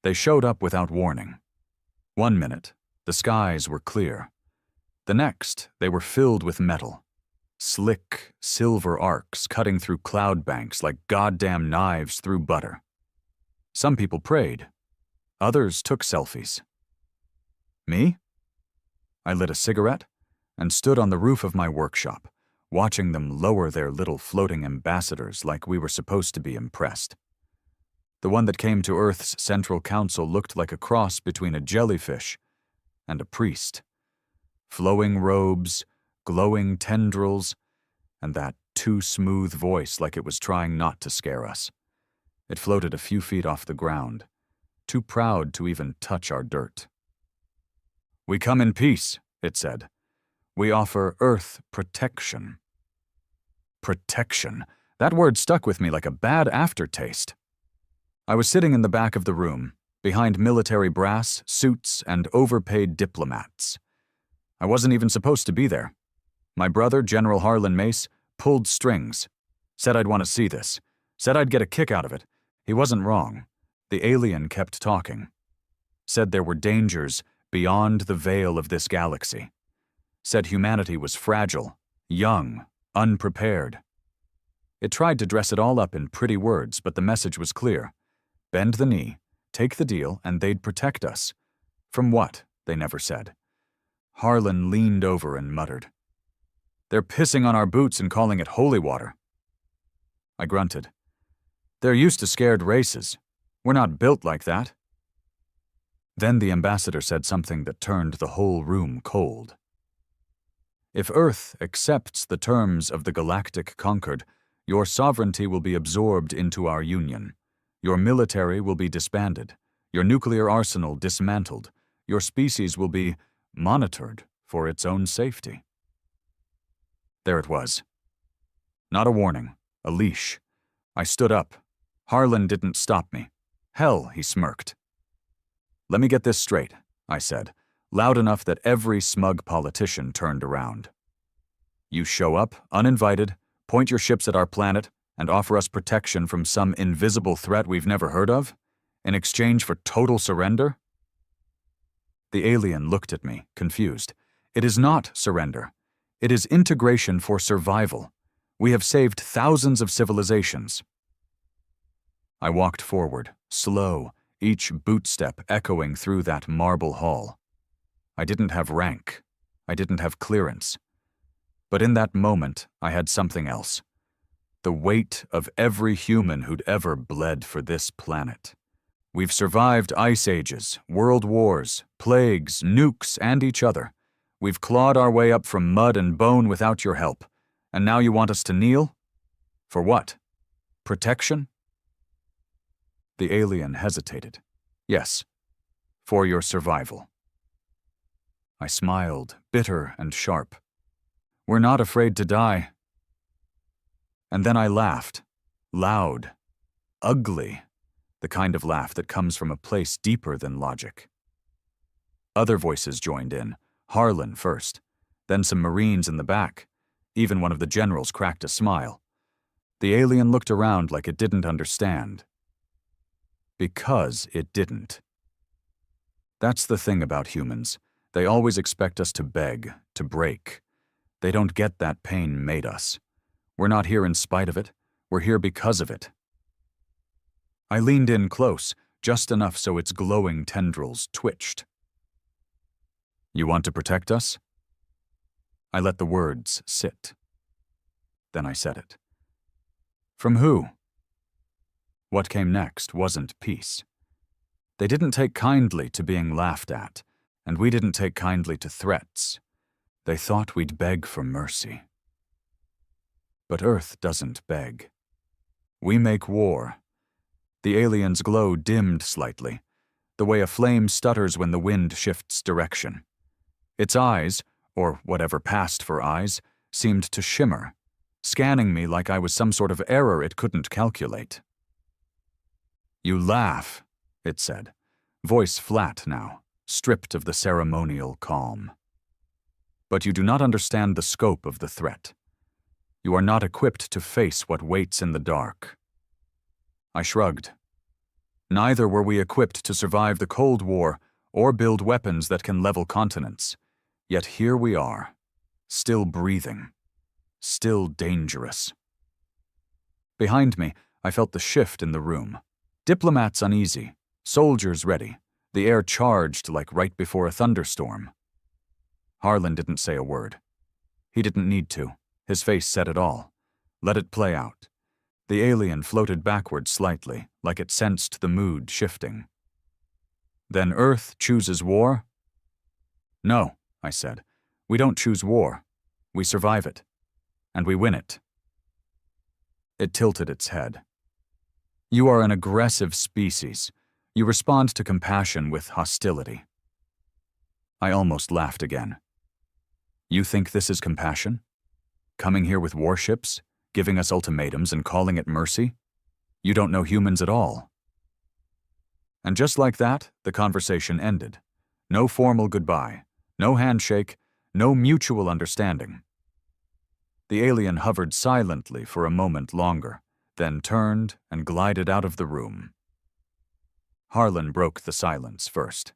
They showed up without warning. 1 minute, the skies were clear. The next, they were filled with metal. Slick, silver arcs cutting through cloud banks like goddamn knives through butter. Some people prayed. Others took selfies. Me? I lit a cigarette and stood on the roof of my workshop, watching them lower their little floating ambassadors like we were supposed to be impressed. The one that came to Earth's Central Council looked like a cross between a jellyfish and a priest. Flowing robes, glowing tendrils, and that too smooth voice like it was trying not to scare us. It floated a few feet off the ground, too proud to even touch our dirt. "We come in peace," it said. "We offer Earth protection." Protection. That word stuck with me like a bad aftertaste. I was sitting in the back of the room, behind military brass, suits, and overpaid diplomats. I wasn't even supposed to be there. My brother, General Harlan Mace, pulled strings, said I'd want to see this, said I'd get a kick out of it. He wasn't wrong. The alien kept talking. Said there were dangers beyond the veil of this galaxy. Said humanity was fragile, young, unprepared. It tried to dress it all up in pretty words, but the message was clear. Bend the knee, take the deal, and they'd protect us. From what, they never said. Harlan leaned over and muttered, "They're pissing on our boots and calling it holy water." I grunted. "They're used to scared races. We're not built like that." Then the ambassador said something that turned the whole room cold. "If Earth accepts the terms of the galactic concord, your sovereignty will be absorbed into our union. Your military will be disbanded, your nuclear arsenal dismantled, your species will be monitored for its own safety." There it was. Not a warning, a leash. I stood up. Harlan didn't stop me. "Hell," he smirked. "Let me get this straight," I said, loud enough that every smug politician turned around. "You show up, uninvited, point your ships at our planet, and offer us protection from some invisible threat we've never heard of, in exchange for total surrender?" The alien looked at me, confused. "It is not surrender. It is integration for survival. We have saved thousands of civilizations." I walked forward, slow, each bootstep echoing through that marble hall. I didn't have rank. I didn't have clearance. But in that moment, I had something else. The weight of every human who'd ever bled for this planet. We've survived ice ages, world wars, plagues, nukes, and each other. We've clawed our way up from mud and bone without your help. And now you want us to kneel? For what? Protection? The alien hesitated. "Yes, for your survival." I smiled, bitter and sharp. "We're not afraid to die." And then I laughed, loud, ugly, the kind of laugh that comes from a place deeper than logic. Other voices joined in, Harlan first, then some Marines in the back. Even one of the generals cracked a smile. The alien looked around like it didn't understand. Because it didn't. That's the thing about humans. They always expect us to beg, to break. They don't get that pain made us. We're not here in spite of it. We're here because of it. I leaned in close, just enough so its glowing tendrils twitched. "You want to protect us?" I let the words sit. Then I said it. "From who?" What came next wasn't peace. They didn't take kindly to being laughed at, and we didn't take kindly to threats. They thought we'd beg for mercy. But Earth doesn't beg. We make war. The alien's glow dimmed slightly, the way a flame stutters when the wind shifts direction. Its eyes, or whatever passed for eyes, seemed to shimmer, scanning me like I was some sort of error it couldn't calculate. "You laugh," it said, voice flat now, stripped of the ceremonial calm. "But you do not understand the scope of the threat. You are not equipped to face what waits in the dark." I shrugged. Neither were we equipped to survive the Cold War or build weapons that can level continents. Yet here we are, still breathing, still dangerous. Behind me, I felt the shift in the room. Diplomats uneasy, soldiers ready, the air charged like right before a thunderstorm. Harlan didn't say a word. He didn't need to. His face said it all. Let it play out. The alien floated backward slightly, like it sensed the mood shifting. Then Earth chooses war? No, I said. We don't choose war. We survive it. And we win it. It tilted its head. You are an aggressive species. You respond to compassion with hostility. I almost laughed again. You think this is compassion? Coming here with warships, giving us ultimatums and calling it mercy? You don't know humans at all. And just like that, the conversation ended. No formal goodbye, no handshake, no mutual understanding. The alien hovered silently for a moment longer, then turned and glided out of the room. Harlan broke the silence first.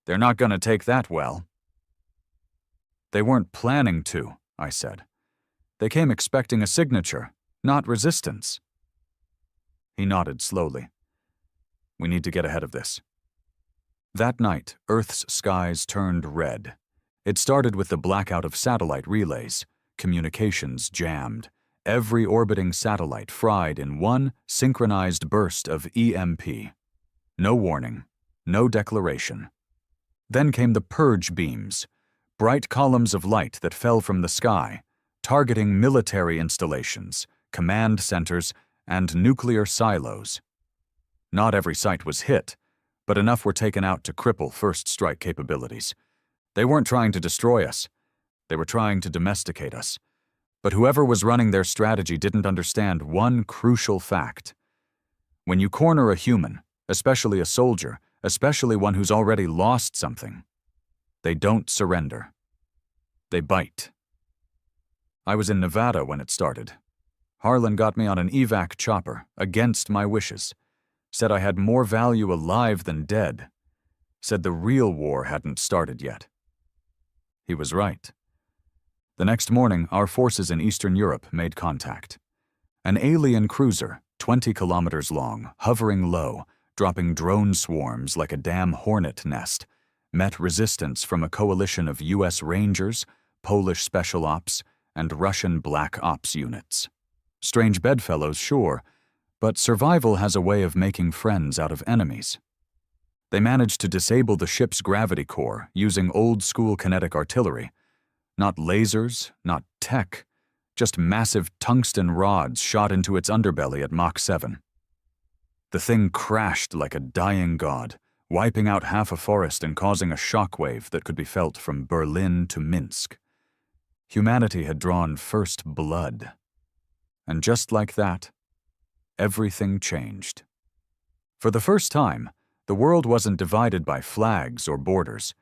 They're not going to take that well. They weren't planning to, I said. They came expecting a signature, not resistance. He nodded slowly. We need to get ahead of this. That night, Earth's skies turned red. It started with the blackout of satellite relays, communications jammed, every orbiting satellite fried in one synchronized burst of EMP. No warning, no declaration. Then came the purge beams, bright columns of light that fell from the sky, targeting military installations, command centers, and nuclear silos. Not every site was hit, but enough were taken out to cripple first strike capabilities. They weren't trying to destroy us. They were trying to domesticate us. But whoever was running their strategy didn't understand one crucial fact. When you corner a human, especially a soldier, especially one who's already lost something, they don't surrender. They bite. I was in Nevada when it started. Harlan got me on an evac chopper, against my wishes. Said I had more value alive than dead. Said the real war hadn't started yet. He was right. The next morning, our forces in Eastern Europe made contact. An alien cruiser, 20 kilometers long, hovering low, dropping drone swarms like a damn hornet nest, met resistance from a coalition of U.S. Rangers, Polish Special Ops, and Russian Black Ops units. Strange bedfellows, sure, but survival has a way of making friends out of enemies. They managed to disable the ship's gravity core using old-school kinetic artillery. Not lasers, not tech, just massive tungsten rods shot into its underbelly at Mach 7. The thing crashed like a dying god, wiping out half a forest and causing a shockwave that could be felt from Berlin to Minsk. Humanity had drawn first blood. And just like that, everything changed. For the first time, the world wasn't divided by flags or borders.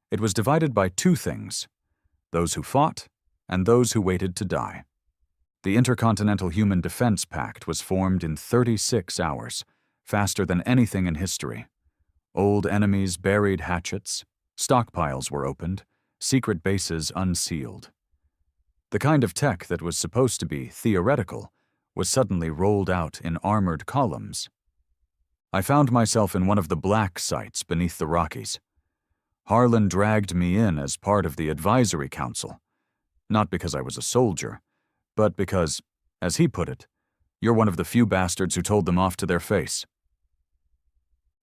It was divided by two things: those who fought and those who waited to die. The Intercontinental Human Defense Pact was formed in 36 hours, faster than anything in history. Old enemies buried hatchets, stockpiles were opened, secret bases unsealed. The kind of tech that was supposed to be theoretical was suddenly rolled out in armored columns. I found myself in one of the black sites beneath the Rockies. Harlan dragged me in as part of the advisory council, not because I was a soldier, but because, as he put it, you're one of the few bastards who told them off to their face.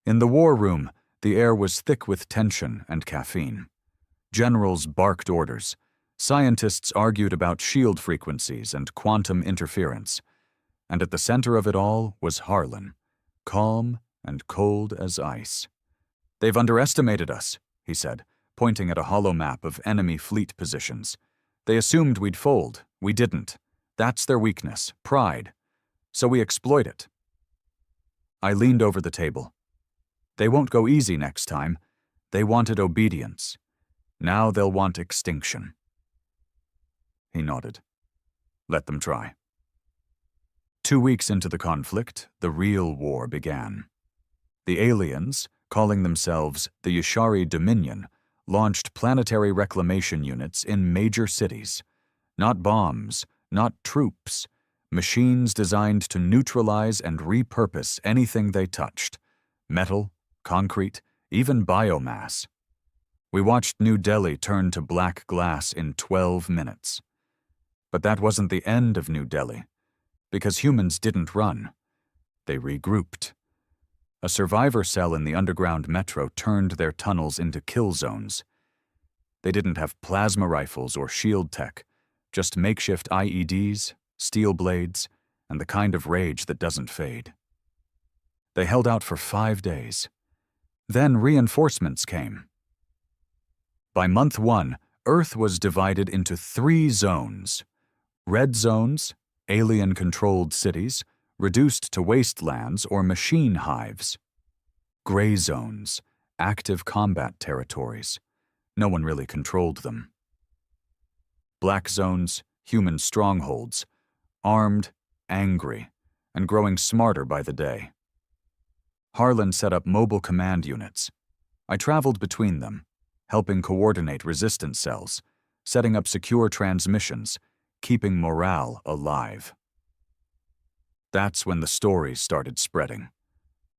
In the war room, the air was thick with tension and caffeine. Generals barked orders. Scientists argued about shield frequencies and quantum interference. And at the center of it all was Harlan, calm and cold as ice. They've underestimated us, he said, pointing at a hollow map of enemy fleet positions. They assumed we'd fold. We didn't. That's their weakness, pride. So we exploit it. I leaned over the table. They won't go easy next time. They wanted obedience. Now they'll want extinction. He nodded. Let them try. 2 weeks into the conflict, the real war began. The aliens, calling themselves the Yashari Dominion, launched planetary reclamation units in major cities. Not bombs, not troops, machines designed to neutralize and repurpose anything they touched. Metal, concrete, even biomass. We watched New Delhi turn to black glass in 12 minutes. But that wasn't the end of New Delhi, because humans didn't run. They regrouped. A survivor cell in the underground metro turned their tunnels into kill zones. They didn't have plasma rifles or shield tech, just makeshift IEDs, steel blades, and the kind of rage that doesn't fade. They held out for 5 days. Then reinforcements came. By month 1, Earth was divided into 3 zones. Red zones, alien-controlled cities, reduced to wastelands or machine hives. Gray zones, active combat territories. No one really controlled them. Black zones, human strongholds, armed, angry, and growing smarter by the day. Harlan set up mobile command units. I traveled between them, helping coordinate resistance cells, setting up secure transmissions, keeping morale alive. That's when the stories started spreading.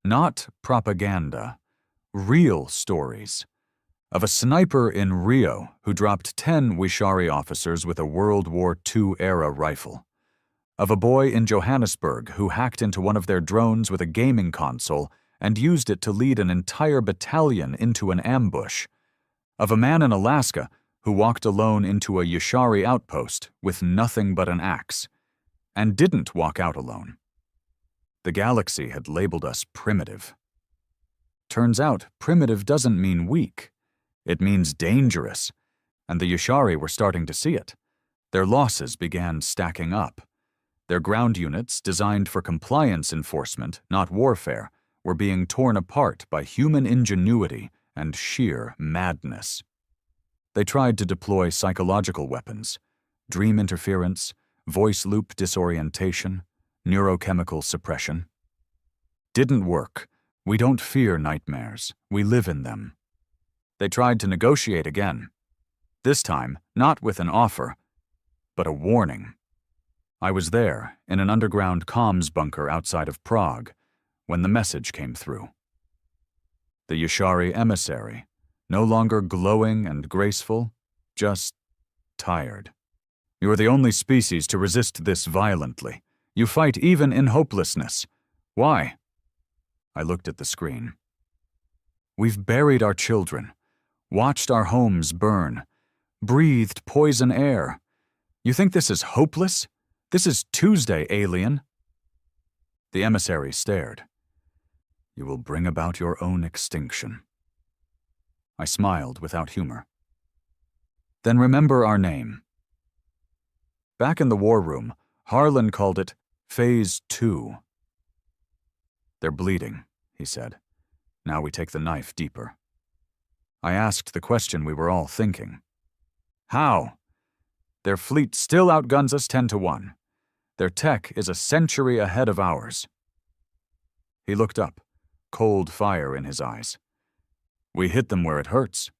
Not propaganda, real stories. Of a sniper in Rio who dropped 10 Wishari officers with a World War II-era rifle. Of a boy in Johannesburg who hacked into one of their drones with a gaming console and used it to lead an entire battalion into an ambush. Of a man in Alaska who walked alone into a Yashari outpost with nothing but an axe, and didn't walk out alone. The galaxy had labeled us primitive. Turns out, primitive doesn't mean weak. It means dangerous, and the Yashari were starting to see it. Their losses began stacking up. Their ground units, designed for compliance enforcement, not warfare, were being torn apart by human ingenuity and sheer madness. They tried to deploy psychological weapons, dream interference, voice loop disorientation, neurochemical suppression. Didn't work. We don't fear nightmares. We live in them. They tried to negotiate again. This time, not with an offer, but a warning. I was there, in an underground comms bunker outside of Prague, when the message came through. The Yashari emissary, no longer glowing and graceful, just tired. You're the only species to resist this violently. You fight even in hopelessness. Why? I looked at the screen. We've buried our children, watched our homes burn, breathed poison air. You think this is hopeless? This is Tuesday, alien. The emissary stared. You will bring about your own extinction. I smiled without humor. Then remember our name. Back in the war room, Harlan called it Phase 2. They're bleeding, he said. Now we take the knife deeper. I asked the question we were all thinking. How? Their fleet still outguns us 10-1. Their tech is a century ahead of ours. He looked up, cold fire in his eyes. We hit them where it hurts.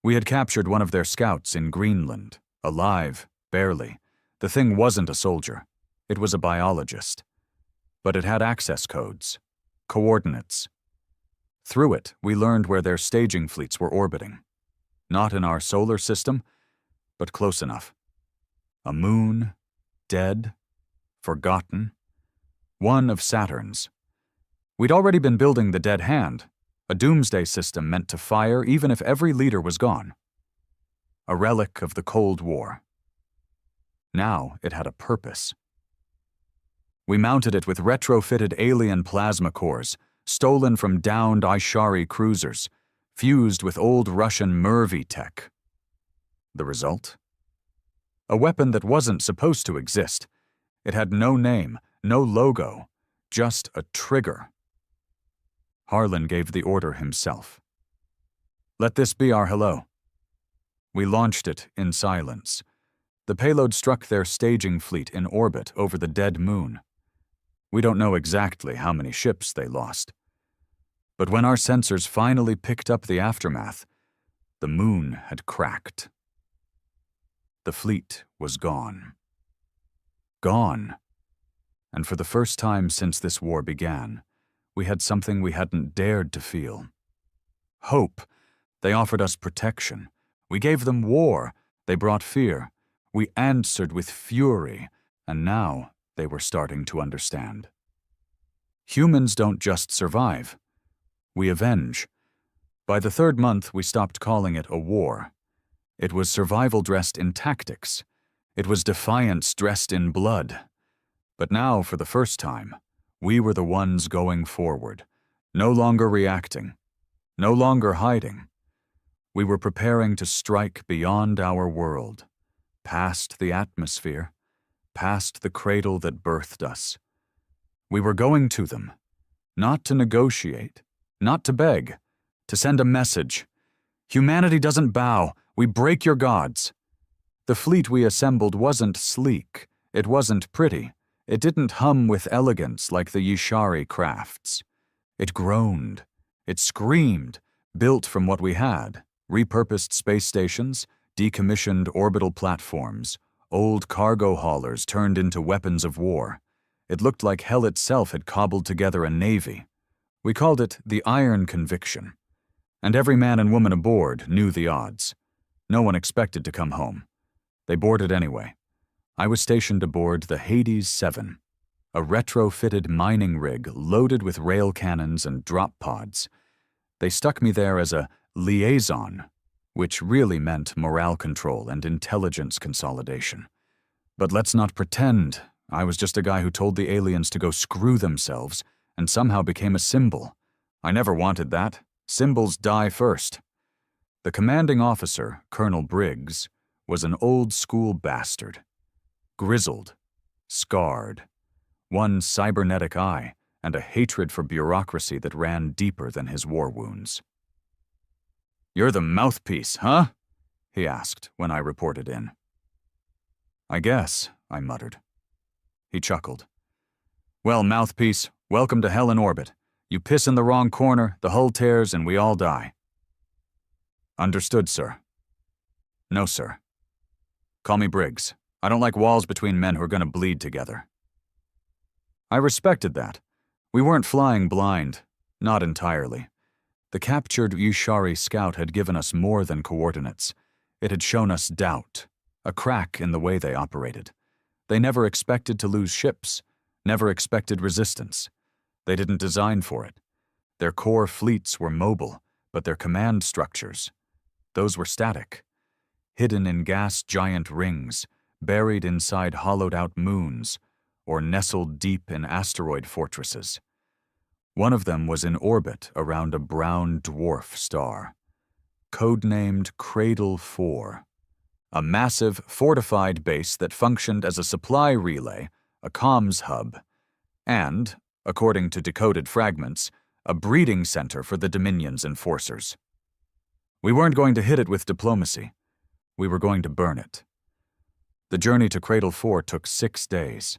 We had captured one of their scouts in Greenland, alive, barely. The thing wasn't a soldier. It was a biologist. But it had access codes, coordinates. Through it, we learned where their staging fleets were orbiting. Not in our solar system, but close enough. A moon, dead, forgotten. One of Saturn's. We'd already been building the Dead Hand, a doomsday system meant to fire even if every leader was gone. A relic of the Cold War. Now it had a purpose. We mounted it with retrofitted alien plasma cores, stolen from downed Ishari cruisers, fused with old Russian Mervy tech. The result? A weapon that wasn't supposed to exist. It had no name, no logo, just a trigger. Harlan gave the order himself. Let this be our hello. We launched it in silence. The payload struck their staging fleet in orbit over the dead moon. We don't know exactly how many ships they lost. But when our sensors finally picked up the aftermath, the moon had cracked. The fleet was gone. Gone. And for the first time since this war began, we had something we hadn't dared to feel. Hope. They offered us protection. We gave them war. They brought fear. We answered with fury, and now they were starting to understand. Humans don't just survive. We avenge. By the third month, we stopped calling it a war. It was survival dressed in tactics. It was defiance dressed in blood. But now, for the first time, we were the ones going forward, no longer reacting, no longer hiding. We were preparing to strike beyond our world, past the atmosphere, past the cradle that birthed us. We were going to them, not to negotiate, not to beg, to send a message. Humanity doesn't bow, we break your gods. The fleet we assembled wasn't sleek, it wasn't pretty, it didn't hum with elegance like the Yshari crafts. It groaned, it screamed, built from what we had. Repurposed space stations, decommissioned orbital platforms, old cargo haulers turned into weapons of war. It looked like hell itself had cobbled together a navy. We called it the Iron Conviction. And every man and woman aboard knew the odds. No one expected to come home. They boarded anyway. I was stationed aboard the Hades 7, a retrofitted mining rig loaded with rail cannons and drop pods. They stuck me there as a liaison, which really meant morale control and intelligence consolidation. But let's not pretend I was just a guy who told the aliens to go screw themselves and somehow became a symbol. I never wanted that. Symbols die first. The commanding officer, Colonel Briggs, was an old-school bastard. Grizzled, scarred, one cybernetic eye, and a hatred for bureaucracy that ran deeper than his war wounds. "You're the mouthpiece, huh?" he asked when I reported in. "I guess," I muttered. He chuckled. "Well, mouthpiece, welcome to hell in orbit. You piss in the wrong corner, the hull tears, and we all die." "Understood, sir." "No, sir. Call me Briggs. I don't like walls between men who are going to bleed together." I respected that. We weren't flying blind. Not entirely. The captured Yshari scout had given us more than coordinates. It had shown us doubt, a crack in the way they operated. They never expected to lose ships, never expected resistance. They didn't design for it. Their core fleets were mobile, but their command structures, those were static, hidden in gas giant rings, buried inside hollowed-out moons, or nestled deep in asteroid fortresses. One of them was in orbit around a brown dwarf star, codenamed Cradle 4, a massive, fortified base that functioned as a supply relay, a comms hub, and, according to decoded fragments, a breeding center for the Dominion's enforcers. We weren't going to hit it with diplomacy. We were going to burn it. The journey to Cradle 4 took 6 days.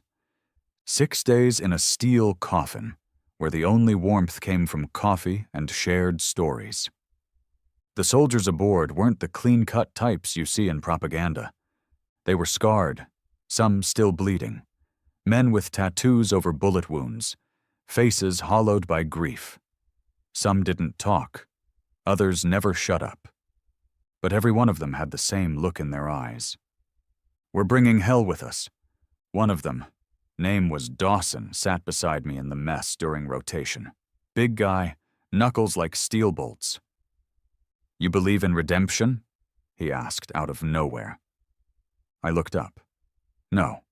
6 days in a steel coffin, where the only warmth came from coffee and shared stories. The soldiers aboard weren't the clean-cut types you see in propaganda. They were scarred, some still bleeding, men with tattoos over bullet wounds, faces hollowed by grief. Some didn't talk, others never shut up. But every one of them had the same look in their eyes. "We're bringing hell with us." One of them, name was Dawson, sat beside me in the mess during rotation. Big guy, knuckles like steel bolts. "You believe in redemption?" he asked out of nowhere. I looked up. No.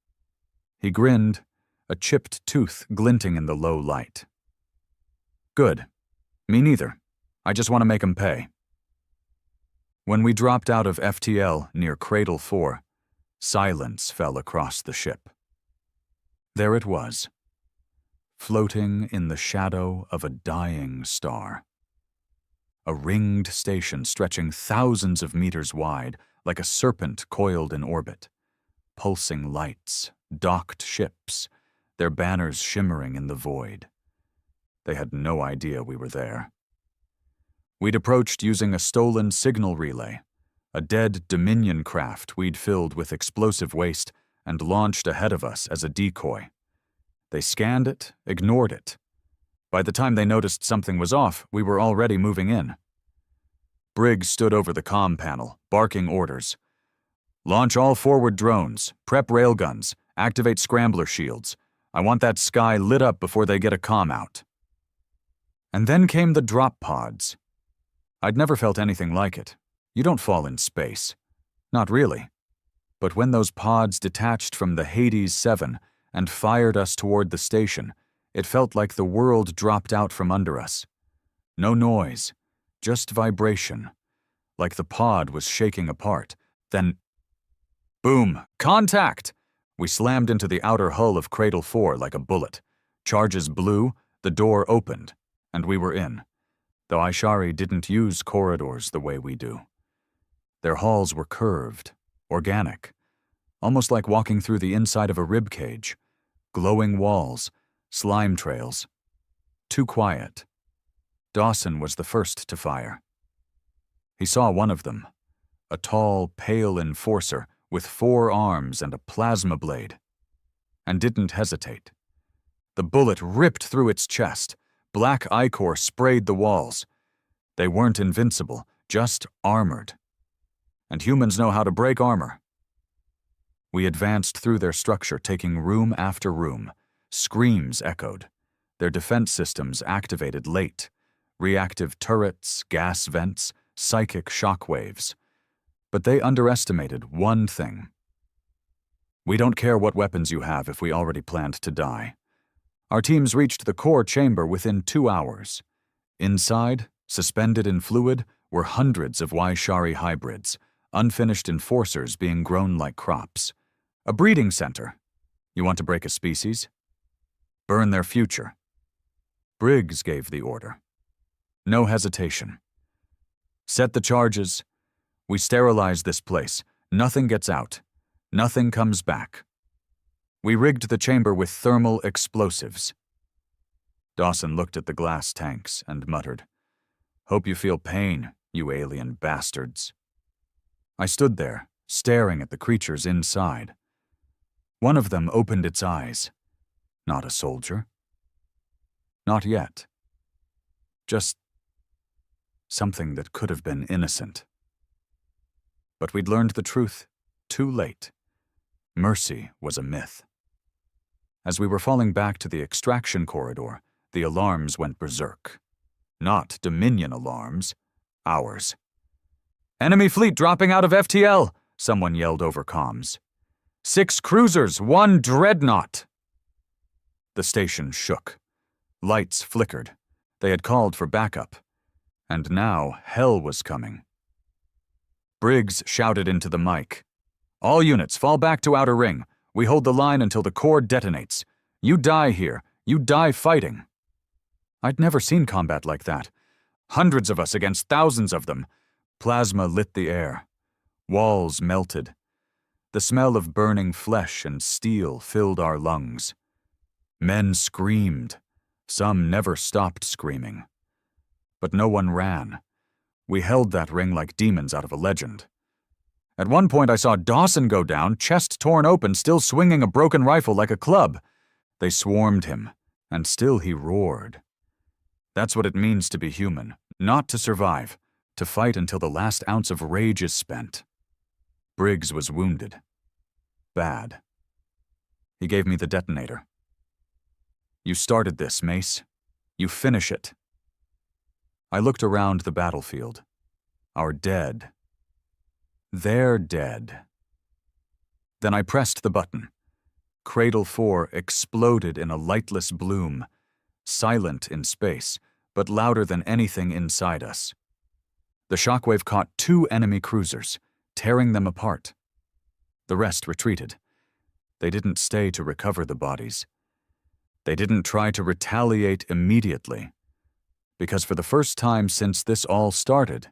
He grinned, a chipped tooth glinting in the low light. "Good. Me neither. I just want to make 'em pay." When we dropped out of FTL near Cradle 4, silence fell across the ship. There it was, floating in the shadow of a dying star. A ringed station stretching thousands of meters wide, like a serpent coiled in orbit. Pulsing lights, docked ships, their banners shimmering in the void. They had no idea we were there. We'd approached using a stolen signal relay, a dead Dominion craft we'd filled with explosive waste and launched ahead of us as a decoy. They scanned it, ignored it. By the time they noticed something was off, we were already moving in. Briggs stood over the comm panel, barking orders. Launch all forward drones, prep railguns, activate scrambler shields. I want that sky lit up before they get a comm out. And then came the drop pods. I'd never felt anything like it. You don't fall in space. Not really. But when those pods detached from the Hades 7 and fired us toward the station, it felt like the world dropped out from under us. No noise, just vibration, like the pod was shaking apart. Then, boom, contact! We slammed into the outer hull of Cradle 4 like a bullet. Charges blew, the door opened, and we were in, though Ishari didn't use corridors the way we do. Their halls were curved, organic, almost like walking through the inside of a rib cage. Glowing walls, slime trails. Too quiet. Dawson was the first to fire. He saw one of them, a tall, pale enforcer with 4 arms and a plasma blade, and didn't hesitate. The bullet ripped through its chest. Black ichor sprayed the walls. They weren't invincible, just armored. And humans know how to break armor. We advanced through their structure, taking room after room. Screams echoed. Their defense systems activated late. Reactive turrets, gas vents, psychic shockwaves. But they underestimated one thing. We don't care what weapons you have if we already planned to die. Our teams reached the core chamber within 2 hours. Inside, suspended in fluid, were hundreds of Ishari hybrids, unfinished enforcers being grown like crops. A breeding center. You want to break a species? Burn their future. Briggs gave the order. No hesitation. Set the charges. We sterilize this place. Nothing gets out. Nothing comes back. We rigged the chamber with thermal explosives. Dawson looked at the glass tanks and muttered, "Hope you feel pain, you alien bastards." I stood there, staring at the creatures inside. One of them opened its eyes. Not a soldier. Not yet. Just something that could have been innocent. But we'd learned the truth too late. Mercy was a myth. As we were falling back to the extraction corridor, the alarms went berserk. Not Dominion alarms, ours. "Enemy fleet dropping out of FTL," someone yelled over comms. 6 cruisers, 1 dreadnought. The station shook. Lights flickered. They had called for backup. And now hell was coming. Briggs shouted into the mic, "All units, fall back to outer ring. We hold the line until the core detonates. You die here. You die fighting." I'd never seen combat like that. Hundreds of us against thousands of them. Plasma lit the air. Walls melted. The smell of burning flesh and steel filled our lungs. Men screamed. Some never stopped screaming. But no one ran. We held that ring like demons out of a legend. At one point I saw Dawson go down, chest torn open, still swinging a broken rifle like a club. They swarmed him, and still he roared. That's what it means to be human, not to survive, to fight until the last ounce of rage is spent. Briggs was wounded. Bad. He gave me the detonator. "You started this, Mace. You finish it." I looked around the battlefield. Our dead. They're dead. Then I pressed the button. Cradle 4 exploded in a lightless bloom, silent in space, but louder than anything inside us. The shockwave caught 2 enemy cruisers, tearing them apart. The rest retreated. They didn't stay to recover the bodies. They didn't try to retaliate immediately, because for the first time since this all started,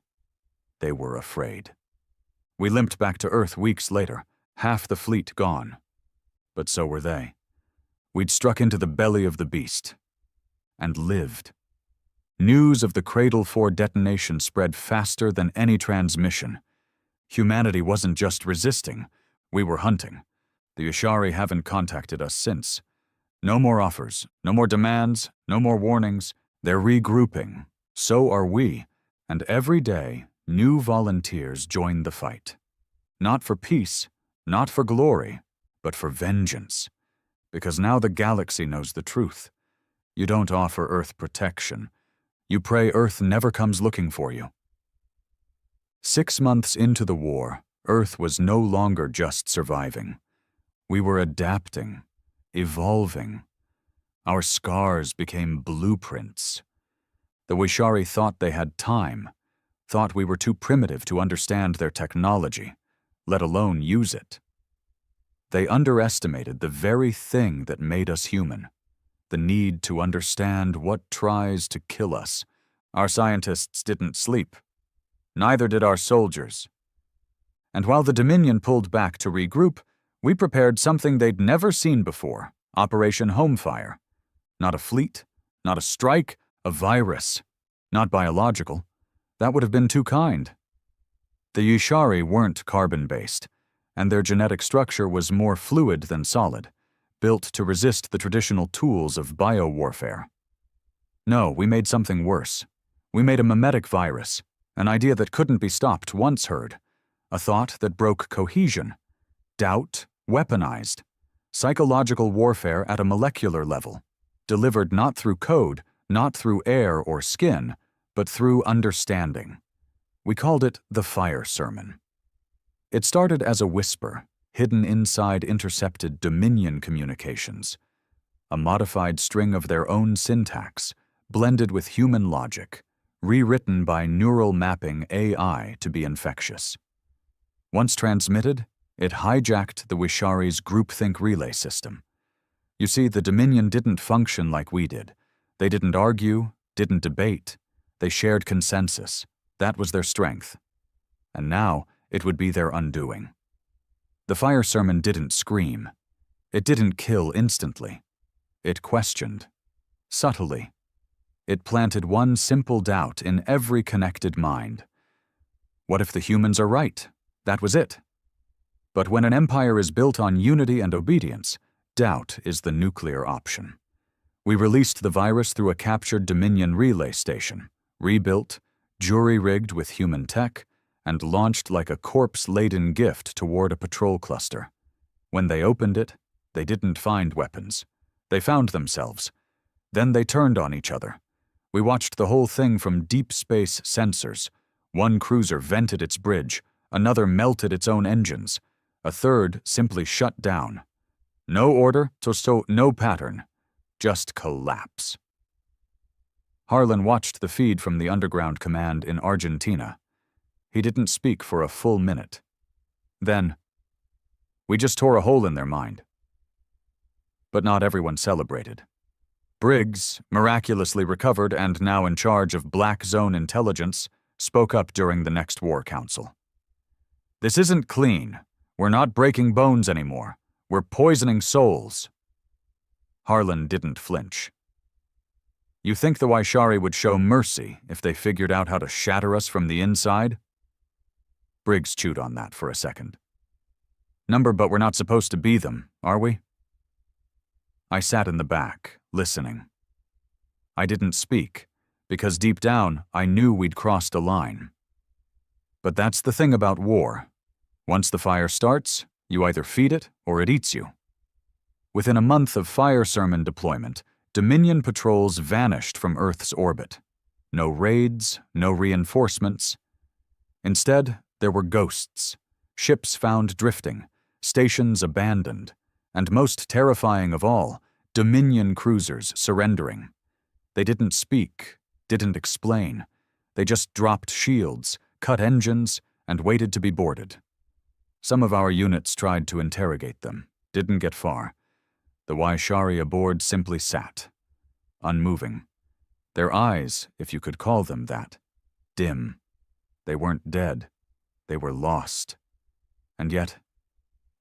they were afraid. We limped back to Earth weeks later, half the fleet gone. But so were they. We'd struck into the belly of the beast, and lived. News of the Cradle 4 detonation spread faster than any transmission. Humanity wasn't just resisting, we were hunting. The Ishari haven't contacted us since. No more offers, no more demands, no more warnings. They're regrouping. So are we. And every day, new volunteers join the fight. Not for peace, not for glory, but for vengeance. Because now the galaxy knows the truth. You don't offer Earth protection. You pray Earth never comes looking for you. 6 months into the war, Earth was no longer just surviving. We were adapting, evolving. Our scars became blueprints. The Wishari thought they had time, thought we were too primitive to understand their technology, let alone use it. They underestimated the very thing that made us human, the need to understand what tries to kill us. Our scientists didn't sleep. Neither did our soldiers. And while the Dominion pulled back to regroup, we prepared something they'd never seen before, Operation Homefire. Not a fleet, not a strike, a virus. Not biological. That would have been too kind. The Ishari weren't carbon-based, and their genetic structure was more fluid than solid, built to resist the traditional tools of biowarfare. No, we made something worse. We made a mimetic virus, an idea that couldn't be stopped once heard, a thought that broke cohesion, doubt weaponized, psychological warfare at a molecular level, delivered not through code, not through air or skin, but through understanding. We called it the Fire Sermon. It started as a whisper, hidden inside intercepted Dominion communications, a modified string of their own syntax, blended with human logic, rewritten by neural mapping AI to be infectious. Once transmitted, it hijacked the Wishari's groupthink relay system. You see, the Dominion didn't function like we did. They didn't argue, didn't debate. They shared consensus. That was their strength. And now, it would be their undoing. The Fire Sermon didn't scream. It didn't kill instantly. It questioned. Subtly. It planted one simple doubt in every connected mind. What if the humans are right? That was it. But when an empire is built on unity and obedience, doubt is the nuclear option. We released the virus through a captured Dominion relay station, rebuilt, jury-rigged with human tech, and launched like a corpse-laden gift toward a patrol cluster. When they opened it, they didn't find weapons. They found themselves. Then they turned on each other. We watched the whole thing from deep space sensors. One cruiser vented its bridge, another melted its own engines, a third simply shut down. No order, no pattern, just collapse. Harlan watched the feed from the underground command in Argentina. He didn't speak for a full minute. Then, we just tore a hole in their mind. But not everyone celebrated. Briggs, miraculously recovered and now in charge of Black Zone intelligence, spoke up during the next war council. This isn't clean. We're not breaking bones anymore. We're poisoning souls. Harlan didn't flinch. You think the Wishari would show mercy if they figured out how to shatter us from the inside? Briggs chewed on that for a second. But we're not supposed to be them, are we? I sat in the back, listening. I didn't speak, because deep down I knew we'd crossed a line. But that's the thing about war. Once the fire starts, you either feed it or it eats you. Within a month of Fire Sermon deployment, Dominion patrols vanished from Earth's orbit. No raids, no reinforcements. Instead, there were ghosts, ships found drifting, stations abandoned, and most terrifying of all, Dominion cruisers surrendering. They didn't speak, didn't explain. They just dropped shields, cut engines, and waited to be boarded. Some of our units tried to interrogate them, didn't get far. The Wishari aboard simply sat, unmoving. Their eyes, if you could call them that, dim. They weren't dead. They were lost. And yet,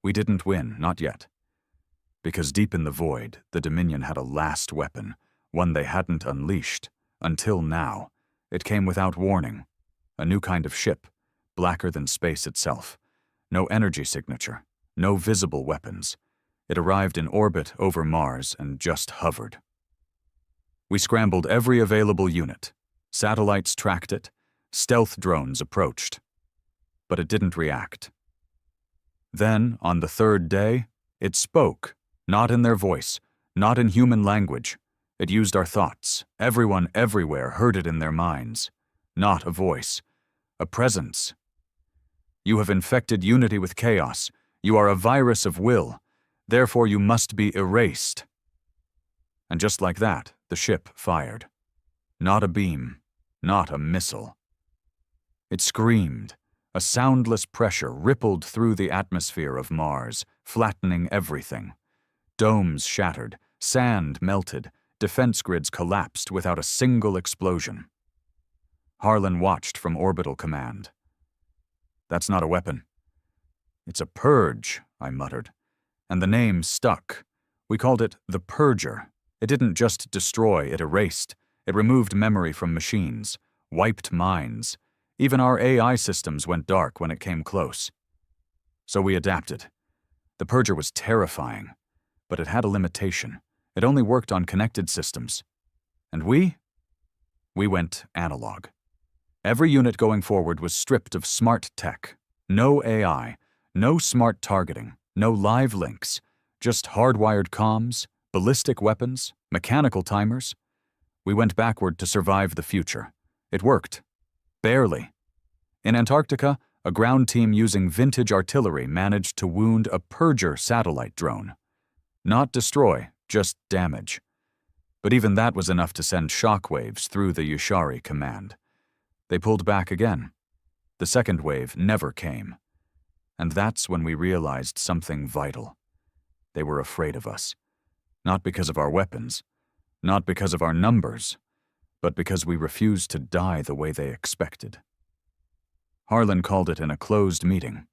we didn't win, not yet. Because deep in the void, the Dominion had a last weapon, one they hadn't unleashed, Until now, it came without warning. A new kind of ship, blacker than space itself. No energy signature, no visible weapons. It arrived in orbit over Mars and just hovered. We scrambled every available unit. Satellites tracked it. Stealth drones approached. But it didn't react. Then, on the third day, it spoke, not in their voice, not in human language. It used our thoughts. Everyone everywhere heard it in their minds. Not a voice, a presence. You have infected unity with chaos. You are a virus of will. Therefore, you must be erased. And just like that, the ship fired. Not a beam, not a missile. It screamed. A soundless pressure rippled through the atmosphere of Mars, flattening everything. Domes shattered, sand melted, defense grids collapsed without a single explosion. Harlan watched from orbital command. "That's not a weapon." "It's a purge," I muttered. And the name stuck. We called it the Purger. It didn't just destroy, it erased. It removed memory from machines, wiped minds. Even our AI systems went dark when it came close. So we adapted. The Purger was terrifying, but it had a limitation. It only worked on connected systems. And we went analog. Every unit going forward was stripped of smart tech. No AI, no smart targeting, no live links, just hardwired comms, ballistic weapons, mechanical timers. We went backward to survive the future. It worked. Barely. In Antarctica, a ground team using vintage artillery managed to wound a Purger satellite drone. Not destroy, just damage. But even that was enough to send shockwaves through the Yashari command. They pulled back again. The second wave never came. And that's when we realized something vital. They were afraid of us. Not because of our weapons, not because of our numbers, but because we refused to die the way they expected. Harlan called it in a closed meeting.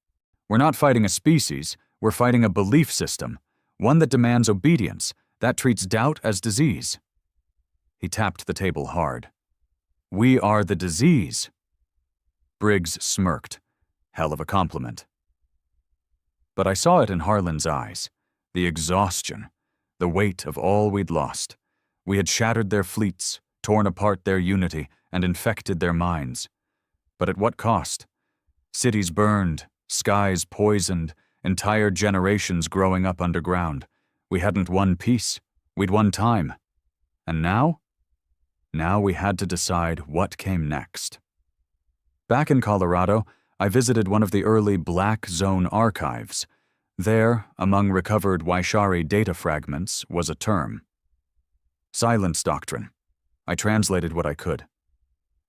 "We're not fighting a species, we're fighting a belief system, one that demands obedience, that treats doubt as disease." He tapped the table hard. "We are the disease." Briggs smirked. Hell of a compliment. But I saw it in Harlan's eyes. The exhaustion, the weight of all we'd lost. We had shattered their fleets, torn apart their unity, and infected their minds. But at what cost? Cities burned, skies poisoned, entire generations growing up underground. We hadn't won peace. We'd won time. And now? Now we had to decide what came next. Back in Colorado, I visited one of the early Black Zone archives. There, among recovered Yashari data fragments, was a term. Silence doctrine. I translated what I could.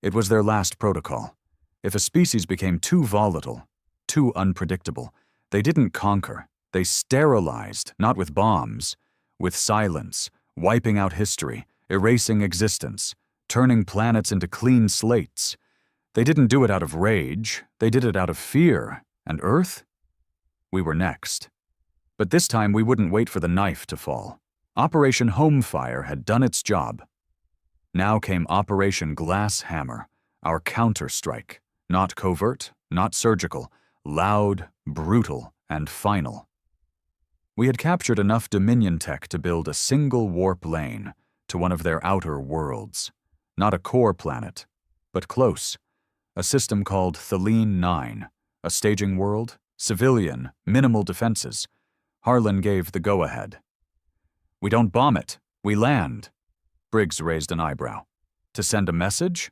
It was their last protocol. If a species became too volatile, too unpredictable, they didn't conquer. They sterilized, not with bombs, with silence, wiping out history, erasing existence, turning planets into clean slates. They didn't do it out of rage, they did it out of fear. And Earth? We were next. But this time we wouldn't wait for the knife to fall. Operation Homefire had done its job. Now came Operation Glass Hammer, our counter-strike. Not covert, not surgical, loud, brutal, and final. We had captured enough Dominion tech to build a single warp lane to one of their outer worlds. Not a core planet, but close. A system called Thelene 9, a staging world, civilian, minimal defenses. Harlan gave the go-ahead. "We don't bomb it, we land." Briggs raised an eyebrow. "To send a message?"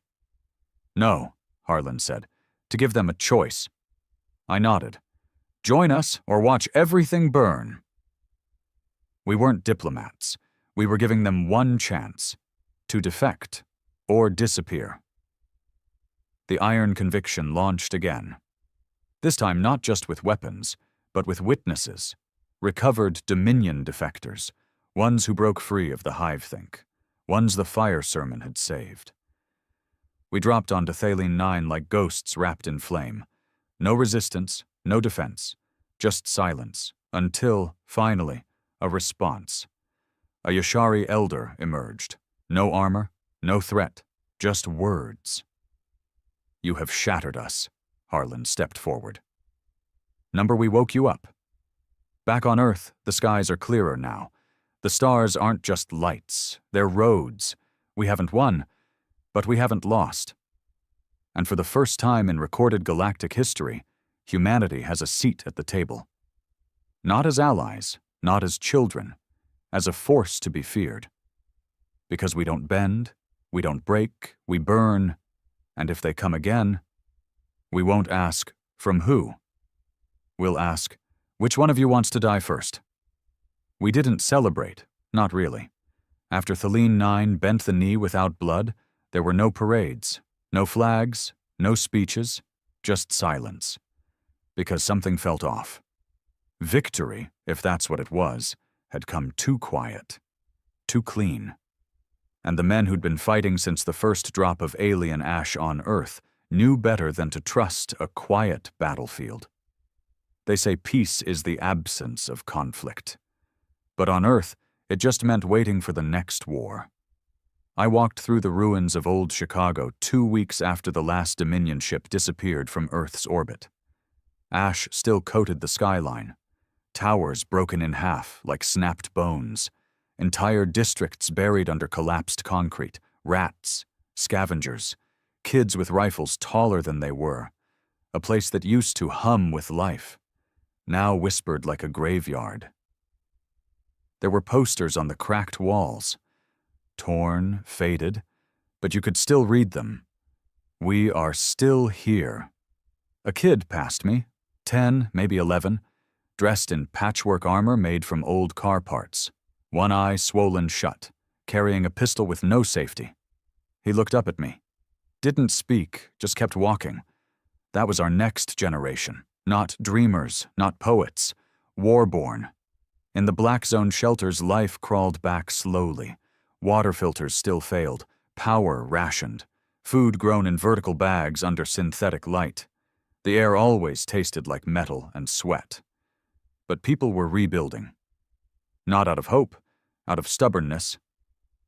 "No," Harlan said, "to give them a choice." I nodded. "Join us or watch everything burn." We weren't diplomats. We were giving them one chance, to defect or disappear. The iron conviction launched again. This time not just with weapons, but with witnesses, recovered Dominion defectors, ones who broke free of the hivethink, ones the fire sermon had saved. We dropped onto Thelene 9 like ghosts wrapped in flame. No resistance, no defense, just silence, until, finally, a response. A Yashari elder emerged. No armor, no threat, Just words. You have shattered us, Harlan stepped forward. Number we woke you up. Back on Earth, the skies are clearer now. The stars aren't just lights, they're roads. We haven't won, but we haven't lost. And for the first time in recorded galactic history, humanity has a seat at the table. Not as allies, not as children, as a force to be feared. Because we don't bend, we don't break, we burn, and if they come again, we won't ask, from who? We'll ask, which one of you wants to die first? We didn't celebrate, not really. After Thelene 9 bent the knee without blood, there were no parades, no flags, no speeches, just silence. Because something felt off. Victory, if that's what it was, had come too quiet, too clean. And the men who'd been fighting since the first drop of alien ash on Earth knew better than to trust a quiet battlefield. They say peace is the absence of conflict. But on Earth, it just meant waiting for the next war. I walked through the ruins of old Chicago 2 weeks after the last Dominion ship disappeared from Earth's orbit. Ash still coated the skyline. Towers broken in half like snapped bones. Entire districts buried under collapsed concrete. Rats, scavengers, kids with rifles taller than they were. A place that used to hum with life, now whispered like a graveyard. There were posters on the cracked walls. Torn, faded, but you could still read them. We are still here. A kid passed me, 10, maybe 11, dressed in patchwork armor made from old car parts, one eye swollen shut, carrying a pistol with no safety. He looked up at me. Didn't speak, just kept walking. That was our next generation. Not dreamers, not poets. War-born. In the Black Zone shelters, life crawled back slowly. Water filters still failed. Power rationed. Food grown in vertical bags under synthetic light. The air always tasted like metal and sweat. But people were rebuilding. Not out of hope, out of stubbornness.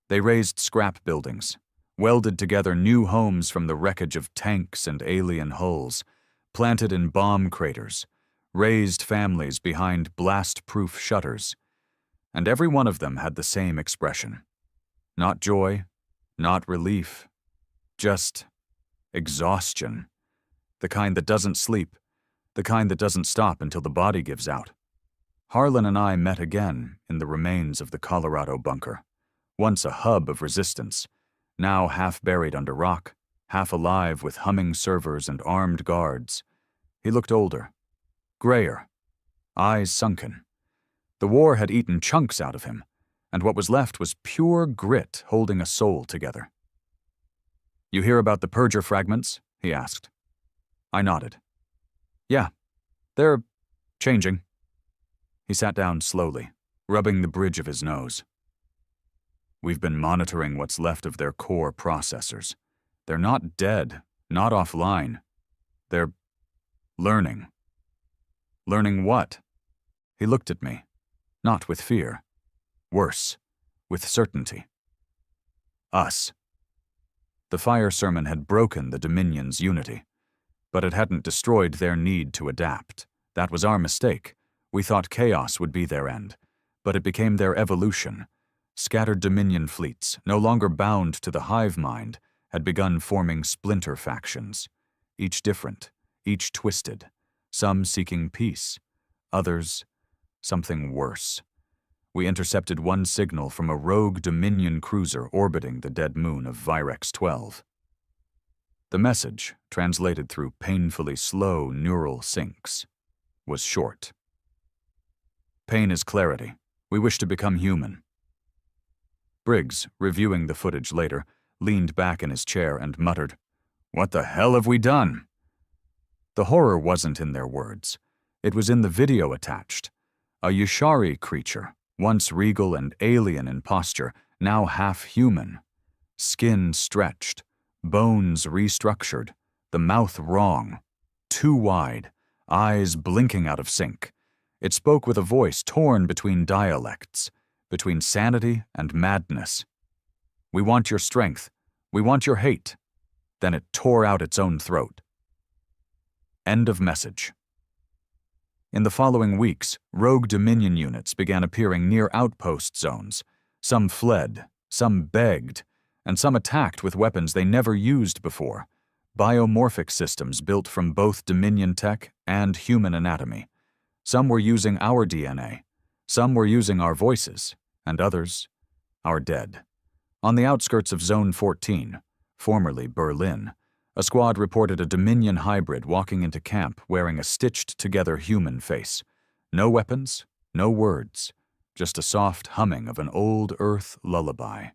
They raised scrap buildings, welded together new homes from the wreckage of tanks and alien hulls, planted in bomb craters, raised families behind blast-proof shutters. And every one of them had the same expression. Not joy, not relief, just exhaustion. The kind that doesn't sleep, the kind that doesn't stop until the body gives out. Harlan and I met again in the remains of the Colorado bunker, once a hub of resistance, now half buried under rock, half alive with humming servers and armed guards. He looked older, grayer, eyes sunken. The war had eaten chunks out of him, and what was left was pure grit holding a soul together. You hear about the Purger fragments? He asked. I nodded. Yeah, they're changing. He sat down slowly, rubbing the bridge of his nose. We've been monitoring what's left of their core processors. They're not dead, not offline. They're learning. Learning what? He looked at me, not with fear. Worse, with certainty. Us. The fire sermon had broken the Dominion's unity, but it hadn't destroyed their need to adapt. That was our mistake. We thought chaos would be their end, but it became their evolution. Scattered Dominion fleets, no longer bound to the hive mind, had begun forming splinter factions, each different, each twisted, some seeking peace, others something worse. We intercepted one signal from a rogue Dominion cruiser orbiting the dead moon of Virex 12. The message, translated through painfully slow neural syncs, was short. Pain is clarity. We wish to become human. Briggs, reviewing the footage later, leaned back in his chair and muttered, "What the hell have we done?" The horror wasn't in their words. It was in the video attached. A Yushari creature, once regal and alien in posture, now half-human. Skin stretched, bones restructured, the mouth wrong, too wide, eyes blinking out of sync. It spoke with a voice torn between dialects, between sanity and madness. We want your strength. We want your hate." Then it tore out its own throat. End of message. In the following weeks, rogue Dominion units began appearing near outpost zones. Some fled, some begged, and some attacked with weapons they never used before. Biomorphic systems built from both Dominion tech and human anatomy. Some were using our DNA, some were using our voices, and others, our dead. On the outskirts of Zone 14, formerly Berlin, a squad reported a Dominion hybrid walking into camp wearing a stitched-together human face. No weapons, no words, just a soft humming of an old Earth lullaby.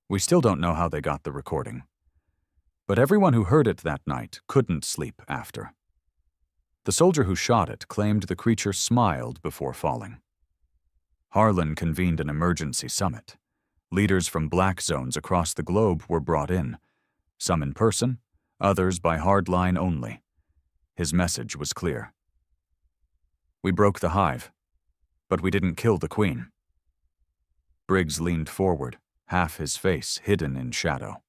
We still don't know how they got the recording. But everyone who heard it that night couldn't sleep after. The soldier who shot it claimed the creature smiled before falling. Harlan convened an emergency summit. Leaders from black zones across the globe were brought in, some in person, others by hard line only. His message was clear. We broke the hive, but we didn't kill the queen. Briggs leaned forward, half his face hidden in shadow.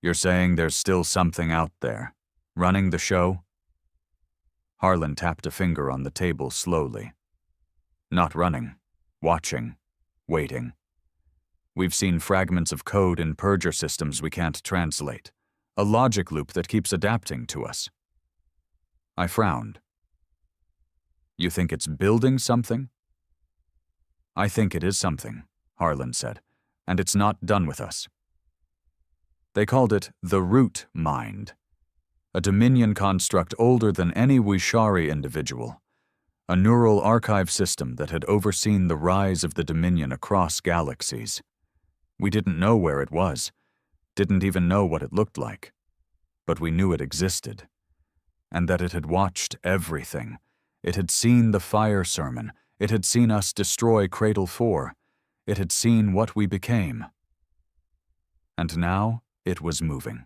You're saying there's still something out there, running the show? Harlan tapped a finger on the table slowly. Not running, watching, waiting. We've seen fragments of code in purger systems we can't translate, a logic loop that keeps adapting to us. I frowned. You think it's building something? I think it is something, Harlan said, and it's not done with us. They called it the root mind, a Dominion construct older than any Wishari individual, a neural archive system that had overseen the rise of the Dominion across galaxies. We didn't know where it was, didn't even know what it looked like, but we knew it existed, and that it had watched everything. It had seen the fire sermon, it had seen us destroy Cradle 4, it had seen what we became. And now it was moving.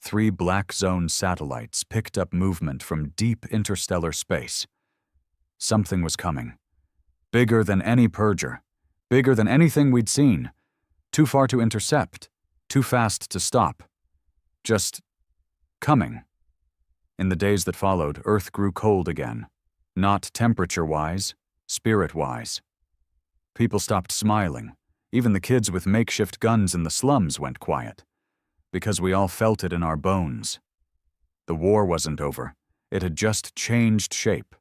3 black zone satellites picked up movement from deep interstellar space. Something was coming. Bigger than any purger. Bigger than anything we'd seen. Too far to intercept. Too fast to stop. Just coming. In the days that followed, Earth grew cold again. Not temperature-wise, spirit-wise. People stopped smiling. Even the kids with makeshift guns in the slums went quiet. Because we all felt it in our bones. The war wasn't over. It had just changed shape.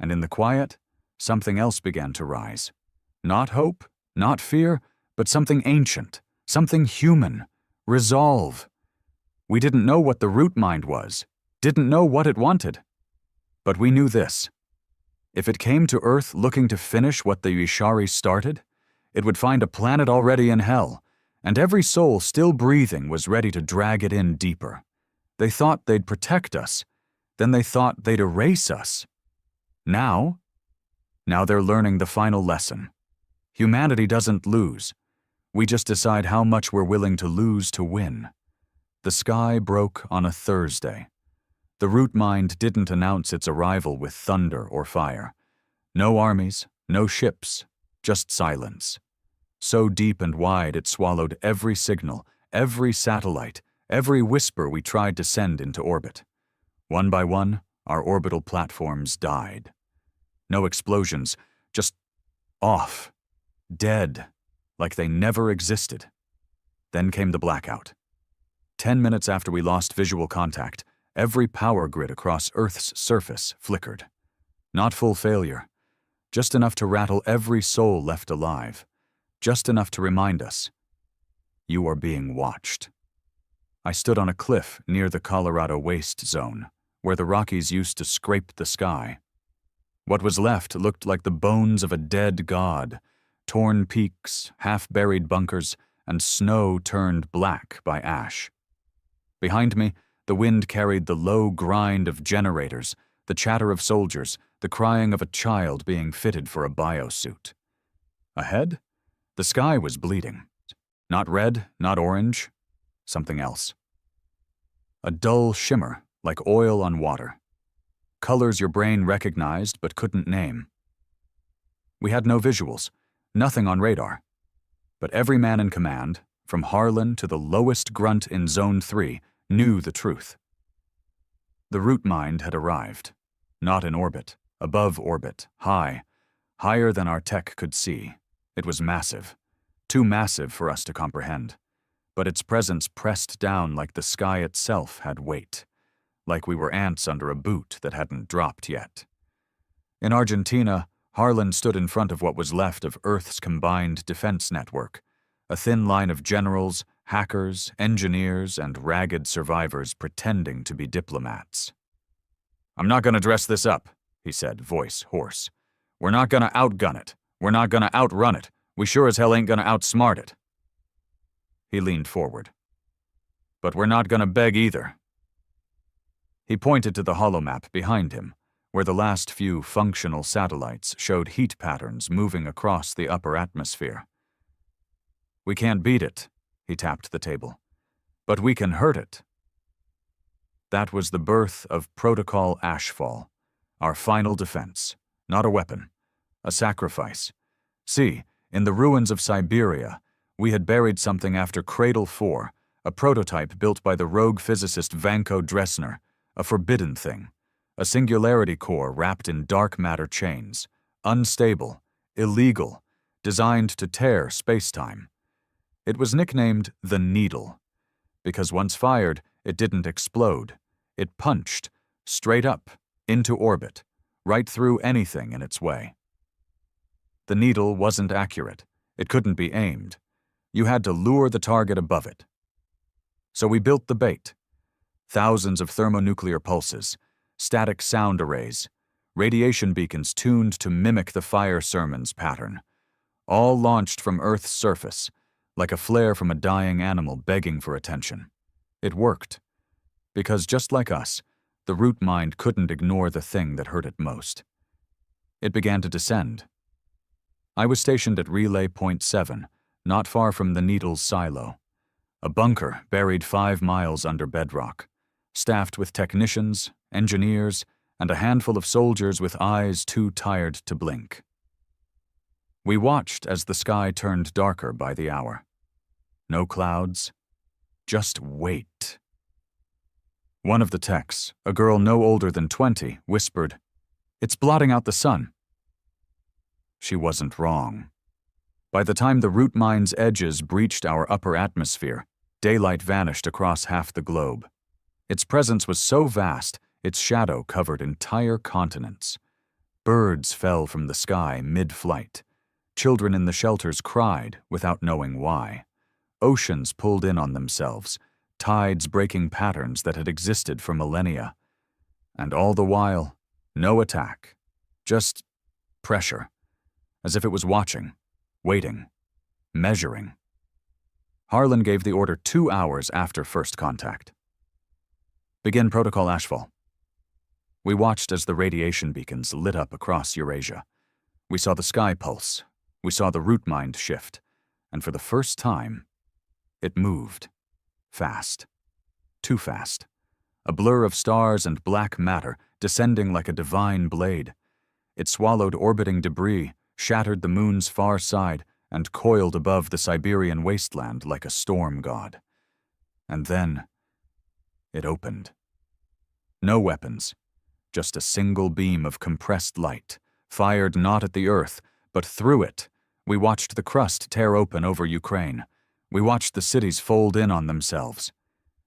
And in the quiet, something else began to rise. Not hope, not fear, but something ancient, something human. Resolve. We didn't know what the root mind was, didn't know what it wanted. But we knew this. If it came to Earth looking to finish what the Wishari started, it would find a planet already in hell, and every soul still breathing was ready to drag it in deeper. They thought they'd protect us, then they thought they'd erase us. Now they're learning the final lesson. Humanity doesn't lose. We just decide how much we're willing to lose to win. The sky broke on a Thursday. The root mind didn't announce its arrival with thunder or fire. No armies, no ships, just silence. So deep and wide it swallowed every signal, every satellite, every whisper we tried to send into orbit. One by one, our orbital platforms died. No explosions, just off, dead, like they never existed. Then came the blackout. 10 minutes after we lost visual contact, every power grid across Earth's surface flickered. Not full failure, just enough to rattle every soul left alive, just enough to remind us, you are being watched. I stood on a cliff near the Colorado Waste Zone, where the Rockies used to scrape the sky. What was left looked like the bones of a dead god, torn peaks, half-buried bunkers, and snow turned black by ash. Behind me, the wind carried the low grind of generators, the chatter of soldiers, the crying of a child being fitted for a biosuit. Ahead, the sky was bleeding. Not red, not orange, something else. A dull shimmer, like oil on water. Colors your brain recognized but couldn't name. We had no visuals, nothing on radar. But every man in command, from Harlan to the lowest grunt in Zone 3, knew the truth. The root mind had arrived. Not in orbit, above orbit, high, higher than our tech could see. It was massive, too massive for us to comprehend. But its presence pressed down like the sky itself had weight, like we were ants under a boot that hadn't dropped yet. In Argentina, Harlan stood in front of what was left of Earth's combined defense network, a thin line of generals, hackers, engineers, and ragged survivors pretending to be diplomats. "I'm not gonna dress this up," he said, voice hoarse. "We're not gonna outgun it. We're not gonna outrun it. We sure as hell ain't gonna outsmart it." He leaned forward. "But we're not gonna beg either." He pointed to the holomap behind him, where the last few functional satellites showed heat patterns moving across the upper atmosphere. "We can't beat it," he tapped the table, "but we can hurt it." That was the birth of Protocol Ashfall, our final defense, not a weapon, a sacrifice. See, in the ruins of Siberia, we had buried something after Cradle 4, a prototype built by the rogue physicist Vanko Dressner, a forbidden thing, a singularity core wrapped in dark matter chains, unstable, illegal, designed to tear space-time. It was nicknamed the Needle, because once fired, it didn't explode. It punched, straight up, into orbit, right through anything in its way. The needle wasn't accurate. It couldn't be aimed. You had to lure the target above it. So we built the bait. Thousands of thermonuclear pulses, static sound arrays, radiation beacons tuned to mimic the fire sermon's pattern, all launched from Earth's surface, like a flare from a dying animal begging for attention. It worked. Because just like us, the root mind couldn't ignore the thing that hurt it most. It began to descend. I was stationed at Relay Point 7, not far from the Needle's silo. A bunker buried 5 miles under bedrock, staffed with technicians, engineers, and a handful of soldiers with eyes too tired to blink. We watched as the sky turned darker by the hour. No clouds, just wait. One of the techs, a girl no older than 20, whispered, "It's blotting out the sun." She wasn't wrong. By the time the root mind's edges breached our upper atmosphere, daylight vanished across half the globe. Its presence was so vast, its shadow covered entire continents. Birds fell from the sky mid-flight. Children in the shelters cried without knowing why. Oceans pulled in on themselves, tides breaking patterns that had existed for millennia. And all the while, no attack, just pressure, as if it was watching, waiting, measuring. Harlan gave the order 2 hours after first contact. "Begin Protocol Ashfall." We watched as the radiation beacons lit up across Eurasia. We saw the sky pulse. We saw the root mind shift. And for the first time, it moved. Fast. Too fast. A blur of stars and black matter descending like a divine blade. It swallowed orbiting debris, shattered the moon's far side, and coiled above the Siberian wasteland like a storm god. And then, it opened. No weapons, just a single beam of compressed light, fired not at the Earth, but through it. We watched the crust tear open over Ukraine. We watched the cities fold in on themselves.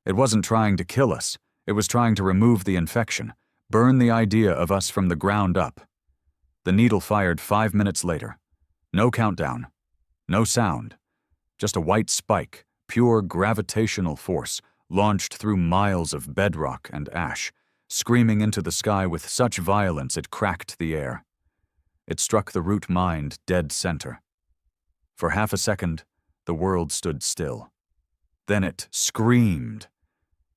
It wasn't trying to kill us. It was trying to remove the infection, burn the idea of us from the ground up. The needle fired 5 minutes later. No countdown. No sound. Just a white spike, pure gravitational force, launched through miles of bedrock and ash, screaming into the sky with such violence it cracked the air. It struck the root mind dead center. For half a second, the world stood still. Then it screamed.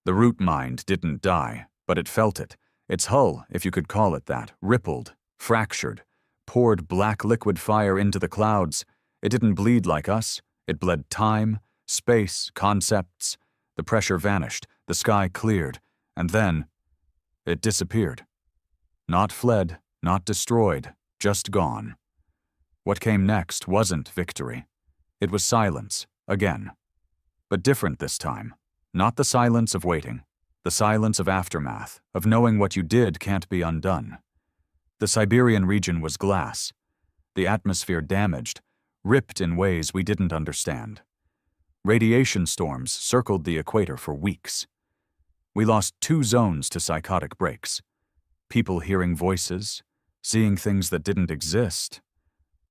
The root mind didn't die, but it felt it. Its hull, if you could call it that, rippled, fractured, poured black liquid fire into the clouds. It didn't bleed like us. It bled time, space, concepts. The pressure vanished, the sky cleared, and then it disappeared. Not fled, not destroyed, just gone. What came next wasn't victory. It was silence, again. but different this time. Not the silence of waiting, the silence of aftermath, of knowing what you did can't be undone. The Siberian region was glass, the atmosphere damaged, ripped in ways we didn't understand. Radiation storms circled the equator for weeks. We lost 2 zones to psychotic breaks. People hearing voices, seeing things that didn't exist.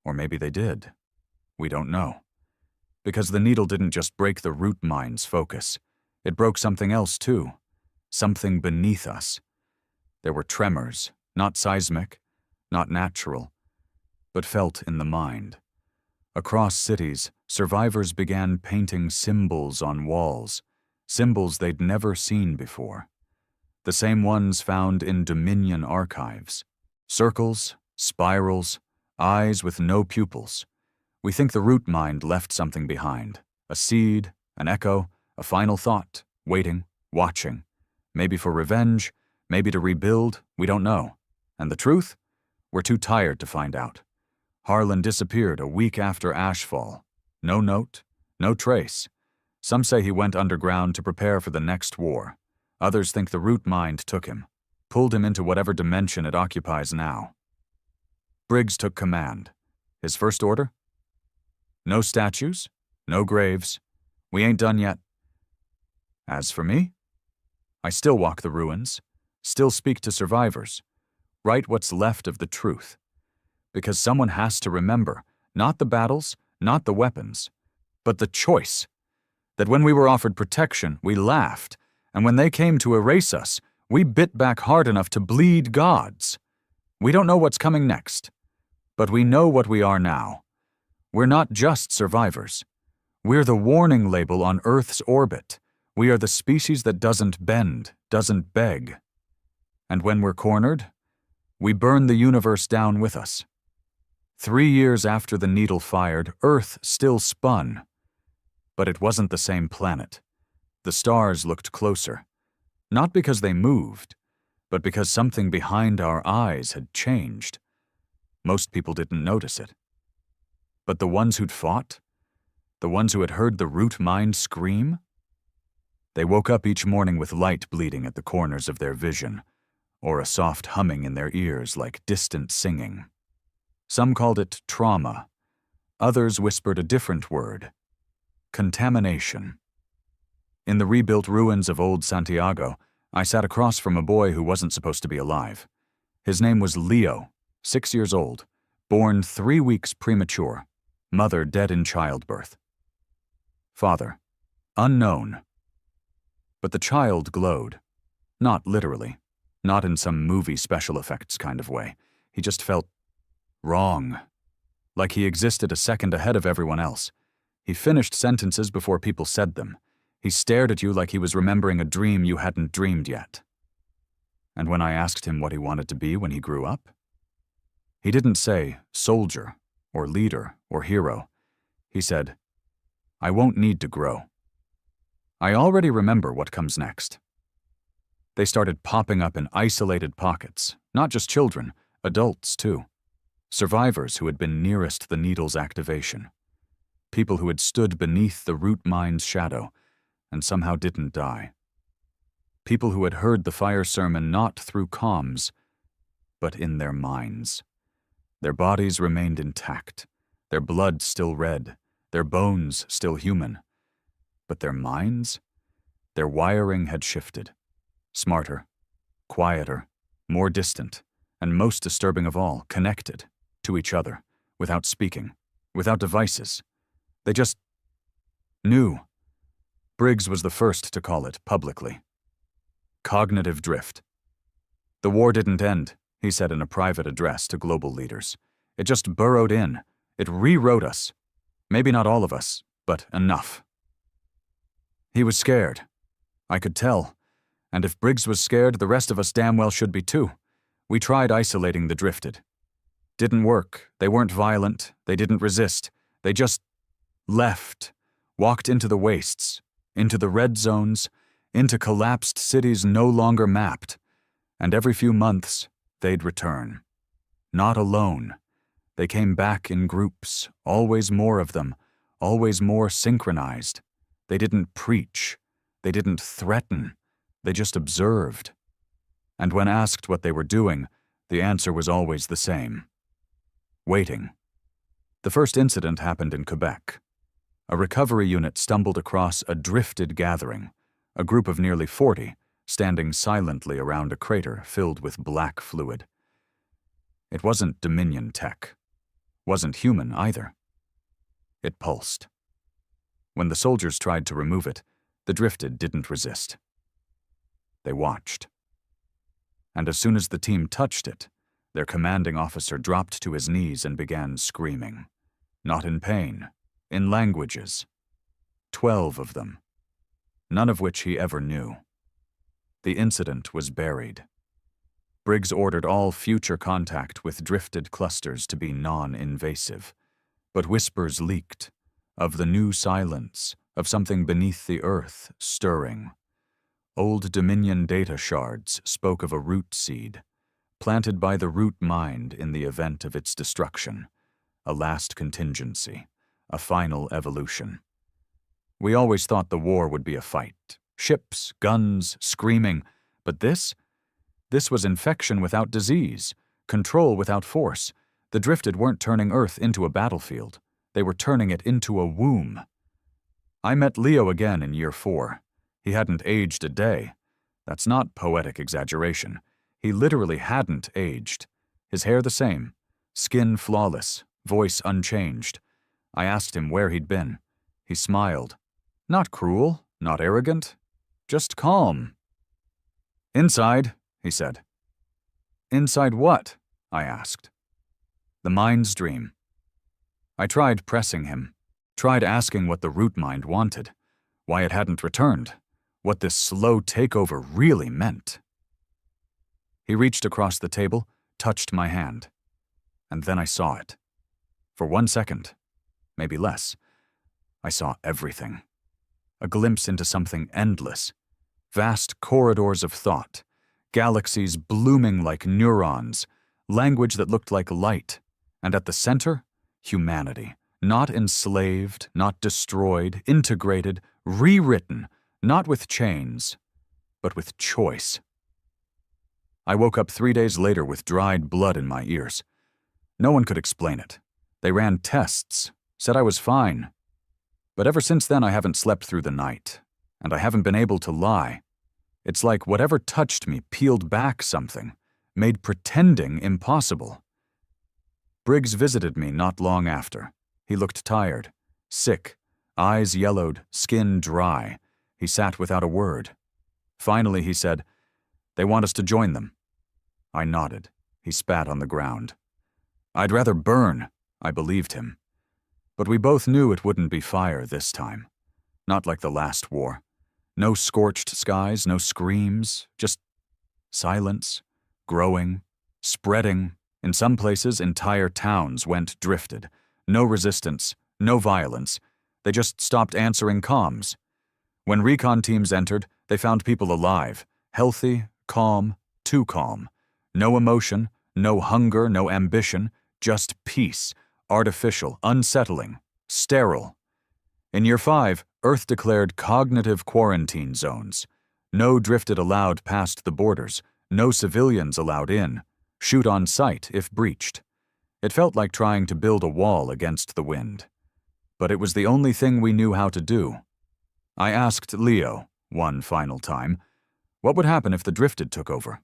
Or maybe they did. We don't know. Because the needle didn't just break the root mind's focus. It broke something else too. Something beneath us. There were tremors, not seismic, not natural, but felt in the mind. Across cities, survivors began painting symbols on walls, symbols they'd never seen before. The same ones found in Dominion archives. Circles, spirals, eyes with no pupils. We think the root mind left something behind. A seed, an echo, a final thought, waiting, watching. Maybe for revenge, maybe to rebuild, we don't know. And the truth? We're too tired to find out. Harlan disappeared a week after Ashfall. No note, no trace. Some say he went underground to prepare for the next war. Others think the root mind took him, pulled him into whatever dimension it occupies now. Briggs took command. His first order? No statues, no graves. We ain't done yet. As for me, I still walk the ruins, still speak to survivors, write what's left of the truth. Because someone has to remember, not the battles, not the weapons, but the choice. That when we were offered protection, we laughed, and when they came to erase us, we bit back hard enough to bleed gods. We don't know what's coming next, but we know what we are now. We're not just survivors. We're the warning label on Earth's orbit. We are the species that doesn't bend, doesn't beg. And when we're cornered, we burn the universe down with us. 3 years after the needle fired, Earth still spun. But it wasn't the same planet. The stars looked closer. Not because they moved, but because something behind our eyes had changed. Most people didn't notice it. But the ones who'd fought? The ones who had heard the root mind scream? They woke up each morning with light bleeding at the corners of their vision, or a soft humming in their ears like distant singing. Some called it trauma. Others whispered a different word. Contamination. In the rebuilt ruins of old Santiago, I sat across from a boy who wasn't supposed to be alive. His name was Leo, 6 years old, born 3 weeks premature, mother dead in childbirth. Father, unknown. But the child glowed. Not literally, not in some movie special effects kind of way. He just felt wrong, like he existed a second ahead of everyone else. He finished sentences before people said them. He stared at you like he was remembering a dream you hadn't dreamed yet. And when I asked him what he wanted to be when he grew up, he didn't say soldier or leader or hero. He said, I won't need to grow. I already remember what comes next. They started popping up in isolated pockets, not just children, adults too. Survivors who had been nearest the needle's activation. People who had stood beneath the root mind's shadow and somehow didn't die. People who had heard the fire sermon not through comms, but in their minds. Their bodies remained intact, their blood still red, their bones still human. But their minds? Their wiring had shifted. Smarter, quieter, more distant, and most disturbing of all, connected to each other, without speaking, without devices. They just knew. Briggs was the first to call it publicly. Cognitive drift. The war didn't end, he said in a private address to global leaders. It just burrowed in. It rewrote us. Maybe not all of us, but enough. He was scared. I could tell. And if Briggs was scared, the rest of us damn well should be too. We tried isolating the drifted. Didn't work. They weren't violent. They didn't resist. They just left, walked into the wastes, into the red zones, into collapsed cities no longer mapped. And every few months, they'd return. Not alone. They came back in groups, always more of them, always more synchronized. They didn't preach. They didn't threaten. They just observed. And when asked what they were doing, the answer was always the same. Waiting. The first incident happened in Quebec. A recovery unit stumbled across a drifted gathering, a group of nearly 40, standing silently around a crater filled with black fluid. It wasn't Dominion tech. Wasn't human either. It pulsed. When the soldiers tried to remove it, the drifted didn't resist. They watched. And as soon as the team touched it, their commanding officer dropped to his knees and began screaming. Not in pain, in languages. 12 of them. None of which he ever knew. The incident was buried. Briggs ordered all future contact with drifted clusters to be non-invasive, but whispers leaked of the new silence, of something beneath the earth stirring. Old Dominion data shards spoke of a root seed, planted by the root mind in the event of its destruction, a last contingency, a final evolution. We always thought the war would be a fight, ships, guns, screaming, but this was infection without disease, control without force. The drifted weren't turning Earth into a battlefield. They were turning it into a womb. I met Leo again in year 4. He hadn't aged a day. That's not poetic exaggeration. He literally hadn't aged. His hair the same, skin flawless, voice unchanged. I asked him where he'd been. He smiled. Not cruel, not arrogant, just calm. Inside, he said. Inside what? I asked. The mind's dream. I tried pressing him, tried asking what the root mind wanted, why it hadn't returned, what this slow takeover really meant. He reached across the table, touched my hand, and then I saw it. For 1 second, maybe less, I saw everything. A glimpse into something endless, vast corridors of thought, galaxies blooming like neurons, language that looked like light, and at the center, humanity, not enslaved, not destroyed, integrated, rewritten, not with chains, but with choice. I woke up 3 days later with dried blood in my ears. No one could explain it. They ran tests, said I was fine. But ever since then I haven't slept through the night, and I haven't been able to lie. It's like whatever touched me peeled back something, made pretending impossible. Briggs visited me not long after. He looked tired, sick, eyes yellowed, skin dry. He sat without a word. Finally he said, "They want us to join them." I nodded. He spat on the ground. I'd rather burn, I believed him. But we both knew it wouldn't be fire this time. Not like the last war. No scorched skies, no screams, just silence, growing, spreading. In some places, entire towns went drifted. No resistance, no violence. They just stopped answering comms. When recon teams entered, they found people alive, healthy, calm, too calm. No emotion, no hunger, no ambition, just peace, artificial, unsettling, sterile. In year 5, Earth declared cognitive quarantine zones. No drifted allowed past the borders, no civilians allowed in. Shoot on sight if breached. It felt like trying to build a wall against the wind. But it was the only thing we knew how to do. I asked Leo, one final time, what would happen if the drifted took over?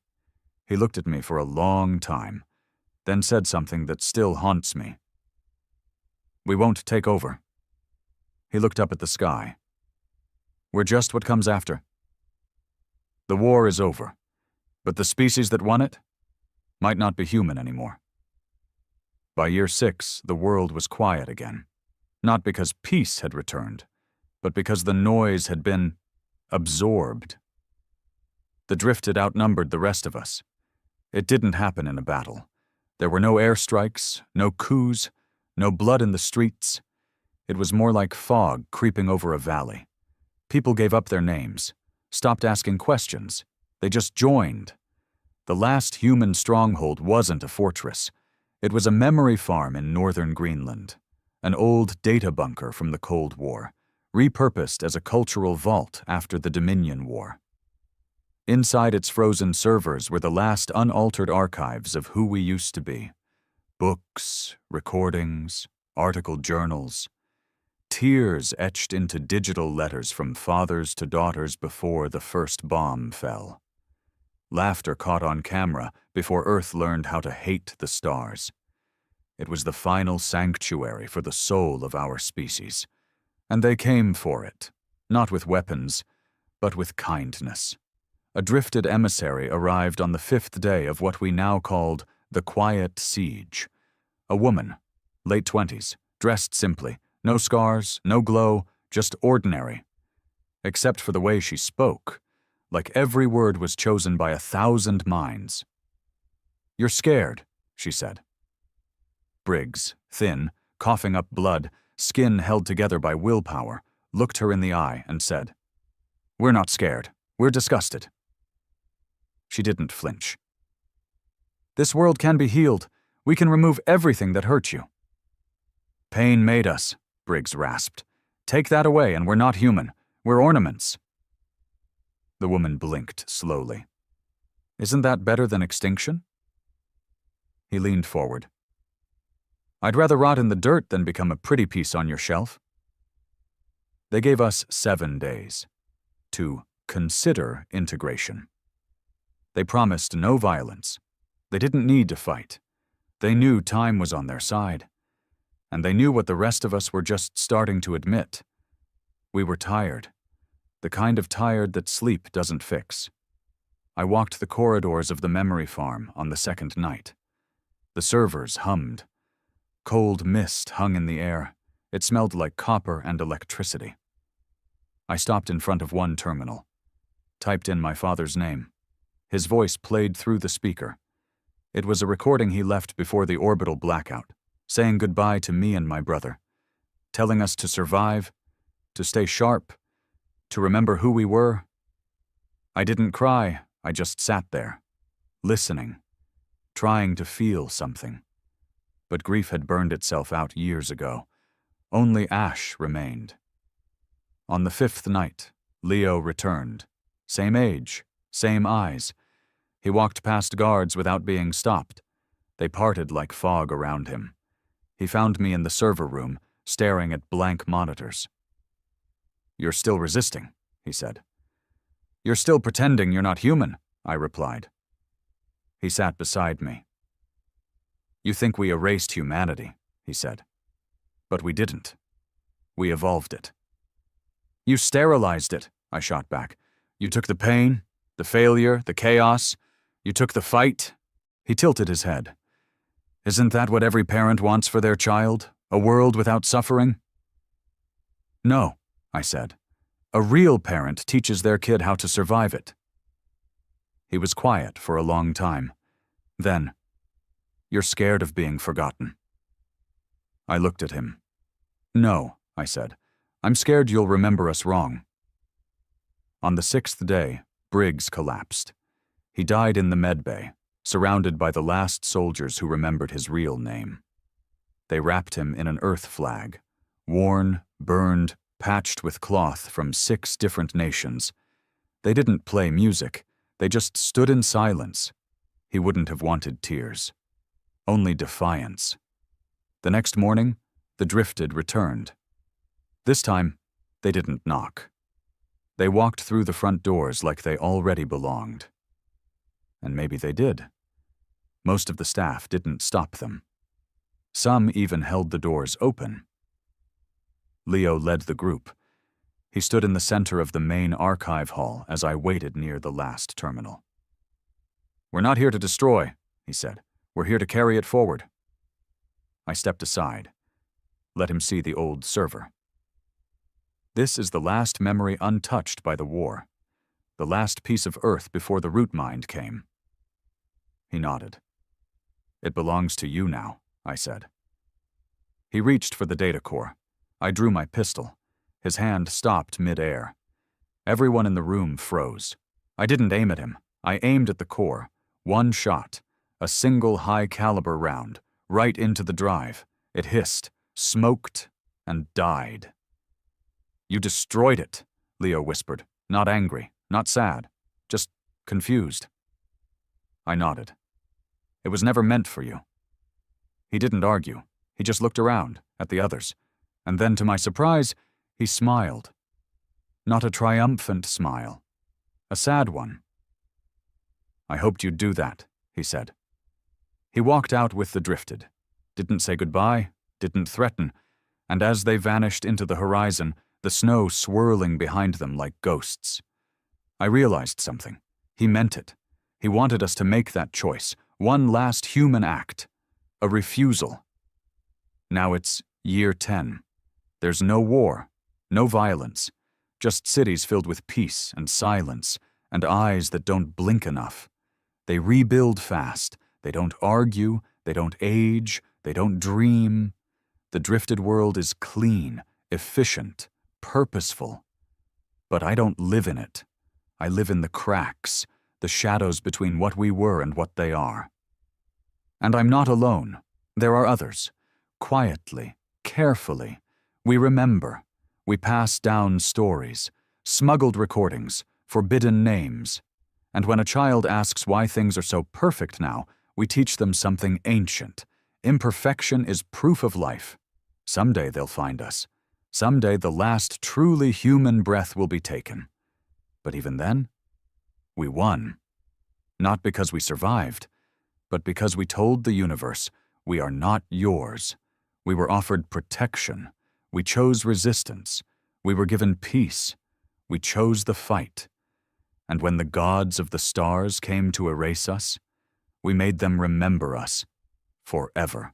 He looked at me for a long time, then said something that still haunts me. We won't take over. He looked up at the sky. We're just what comes after. The war is over, but the species that won it might not be human anymore. By year 6, the world was quiet again, not because peace had returned, but because the noise had been absorbed. The drifted outnumbered the rest of us. It didn't happen in a battle. There were no airstrikes, no coups, no blood in the streets. It was more like fog creeping over a valley. People gave up their names, stopped asking questions. They just joined. The last human stronghold wasn't a fortress. It was a memory farm in northern Greenland, an old data bunker from the Cold War, repurposed as a cultural vault after the Dominion War. Inside its frozen servers were the last unaltered archives of who we used to be. Books, recordings, articled journals. Tears etched into digital letters from fathers to daughters before the first bomb fell. Laughter caught on camera before Earth learned how to hate the stars. It was the final sanctuary for the soul of our species, and they came for it, not with weapons, but with kindness. A drifted emissary arrived on the 5th day of what we now called the Quiet Siege. A woman, late 20s, dressed simply, no scars, no glow, just ordinary. Except for the way she spoke, like every word was chosen by 1,000 minds. "You're scared," she said. Briggs, thin, coughing up blood, skin held together by willpower, looked her in the eye and said, "We're not scared. We're disgusted." She didn't flinch. "This world can be healed. We can remove everything that hurt you." "Pain made us," Briggs rasped. "Take that away and we're not human. We're ornaments." The woman blinked slowly. "Isn't that better than extinction?" He leaned forward. "I'd rather rot in the dirt than become a pretty piece on your shelf." They gave us 7 days to consider integration. They promised no violence. They didn't need to fight. They knew time was on their side. And they knew what the rest of us were just starting to admit. We were tired. The kind of tired that sleep doesn't fix. I walked the corridors of the memory farm on the 2nd night. The servers hummed. Cold mist hung in the air. It smelled like copper and electricity. I stopped in front of one terminal, typed in my father's name. His voice played through the speaker. It was a recording he left before the orbital blackout, saying goodbye to me and my brother, telling us to survive, to stay sharp, to remember who we were. I didn't cry, I just sat there, listening, trying to feel something. But grief had burned itself out years ago. Only ash remained. On the 5th night, Leo returned. Same age, same eyes. He walked past guards without being stopped. They parted like fog around him. He found me in the server room, staring at blank monitors. "You're still resisting," he said. "You're still pretending you're not human," I replied. He sat beside me. "You think we erased humanity," he said. "But we didn't. We evolved it." "You sterilized it," I shot back. "You took the pain, the failure, the chaos. You took the fight." He tilted his head. "Isn't that what every parent wants for their child? A world without suffering?" "No," I said. "A real parent teaches their kid how to survive it." He was quiet for a long time. Then, "You're scared of being forgotten." I looked at him. "No," I said. "I'm scared you'll remember us wrong." On the 6th day, Briggs collapsed. He died in the medbay, surrounded by the last soldiers who remembered his real name. They wrapped him in an earth flag, worn, burned, patched with cloth from 6 different nations. They didn't play music, they just stood in silence. He wouldn't have wanted tears. Only defiance. The next morning, the drifted returned. This time, they didn't knock. They walked through the front doors like they already belonged. And maybe they did. Most of the staff didn't stop them. Some even held the doors open. Leo led the group. He stood in the center of the main archive hall as I waited near the last terminal. "We're not here to destroy," he said. "We're here to carry it forward." I stepped aside, let him see the old server. "This is the last memory untouched by the war, the last piece of Earth before the root mind came." He nodded. "It belongs to you now," I said. He reached for the data core. I drew my pistol. His hand stopped mid-air. Everyone in the room froze. I didn't aim at him. I aimed at the core. One shot, a single high-caliber round, right into the drive. It hissed, smoked, and died. You destroyed it, Leo whispered, not angry, not sad, just confused. I nodded. It was never meant for you. He didn't argue. He just looked around, at the others, and then, to my surprise, he smiled. Not a triumphant smile. A sad one. I hoped you'd do that, he said. He walked out with the drifted, didn't say goodbye, didn't threaten, and as they vanished into the horizon, the snow swirling behind them like ghosts. I realized something. He meant it. He wanted us to make that choice, one last human act, a refusal. Now it's year 10. There's no war, no violence, just cities filled with peace and silence and eyes that don't blink enough. They rebuild fast. They don't argue. They don't age. They don't dream. The drifted world is clean, efficient, purposeful. But I don't live in it. I live in the cracks, the shadows between what we were and what they are. And I'm not alone. There are others. Quietly, carefully, we remember. We pass down stories, smuggled recordings, forbidden names. And when a child asks why things are so perfect now, we teach them something ancient. Imperfection is proof of life. Someday they'll find us. Someday the last truly human breath will be taken. But even then, we won. Not because we survived, but because we told the universe, we are not yours. We were offered protection. We chose resistance. We were given peace. We chose the fight. And when the gods of the stars came to erase us, we made them remember us forever.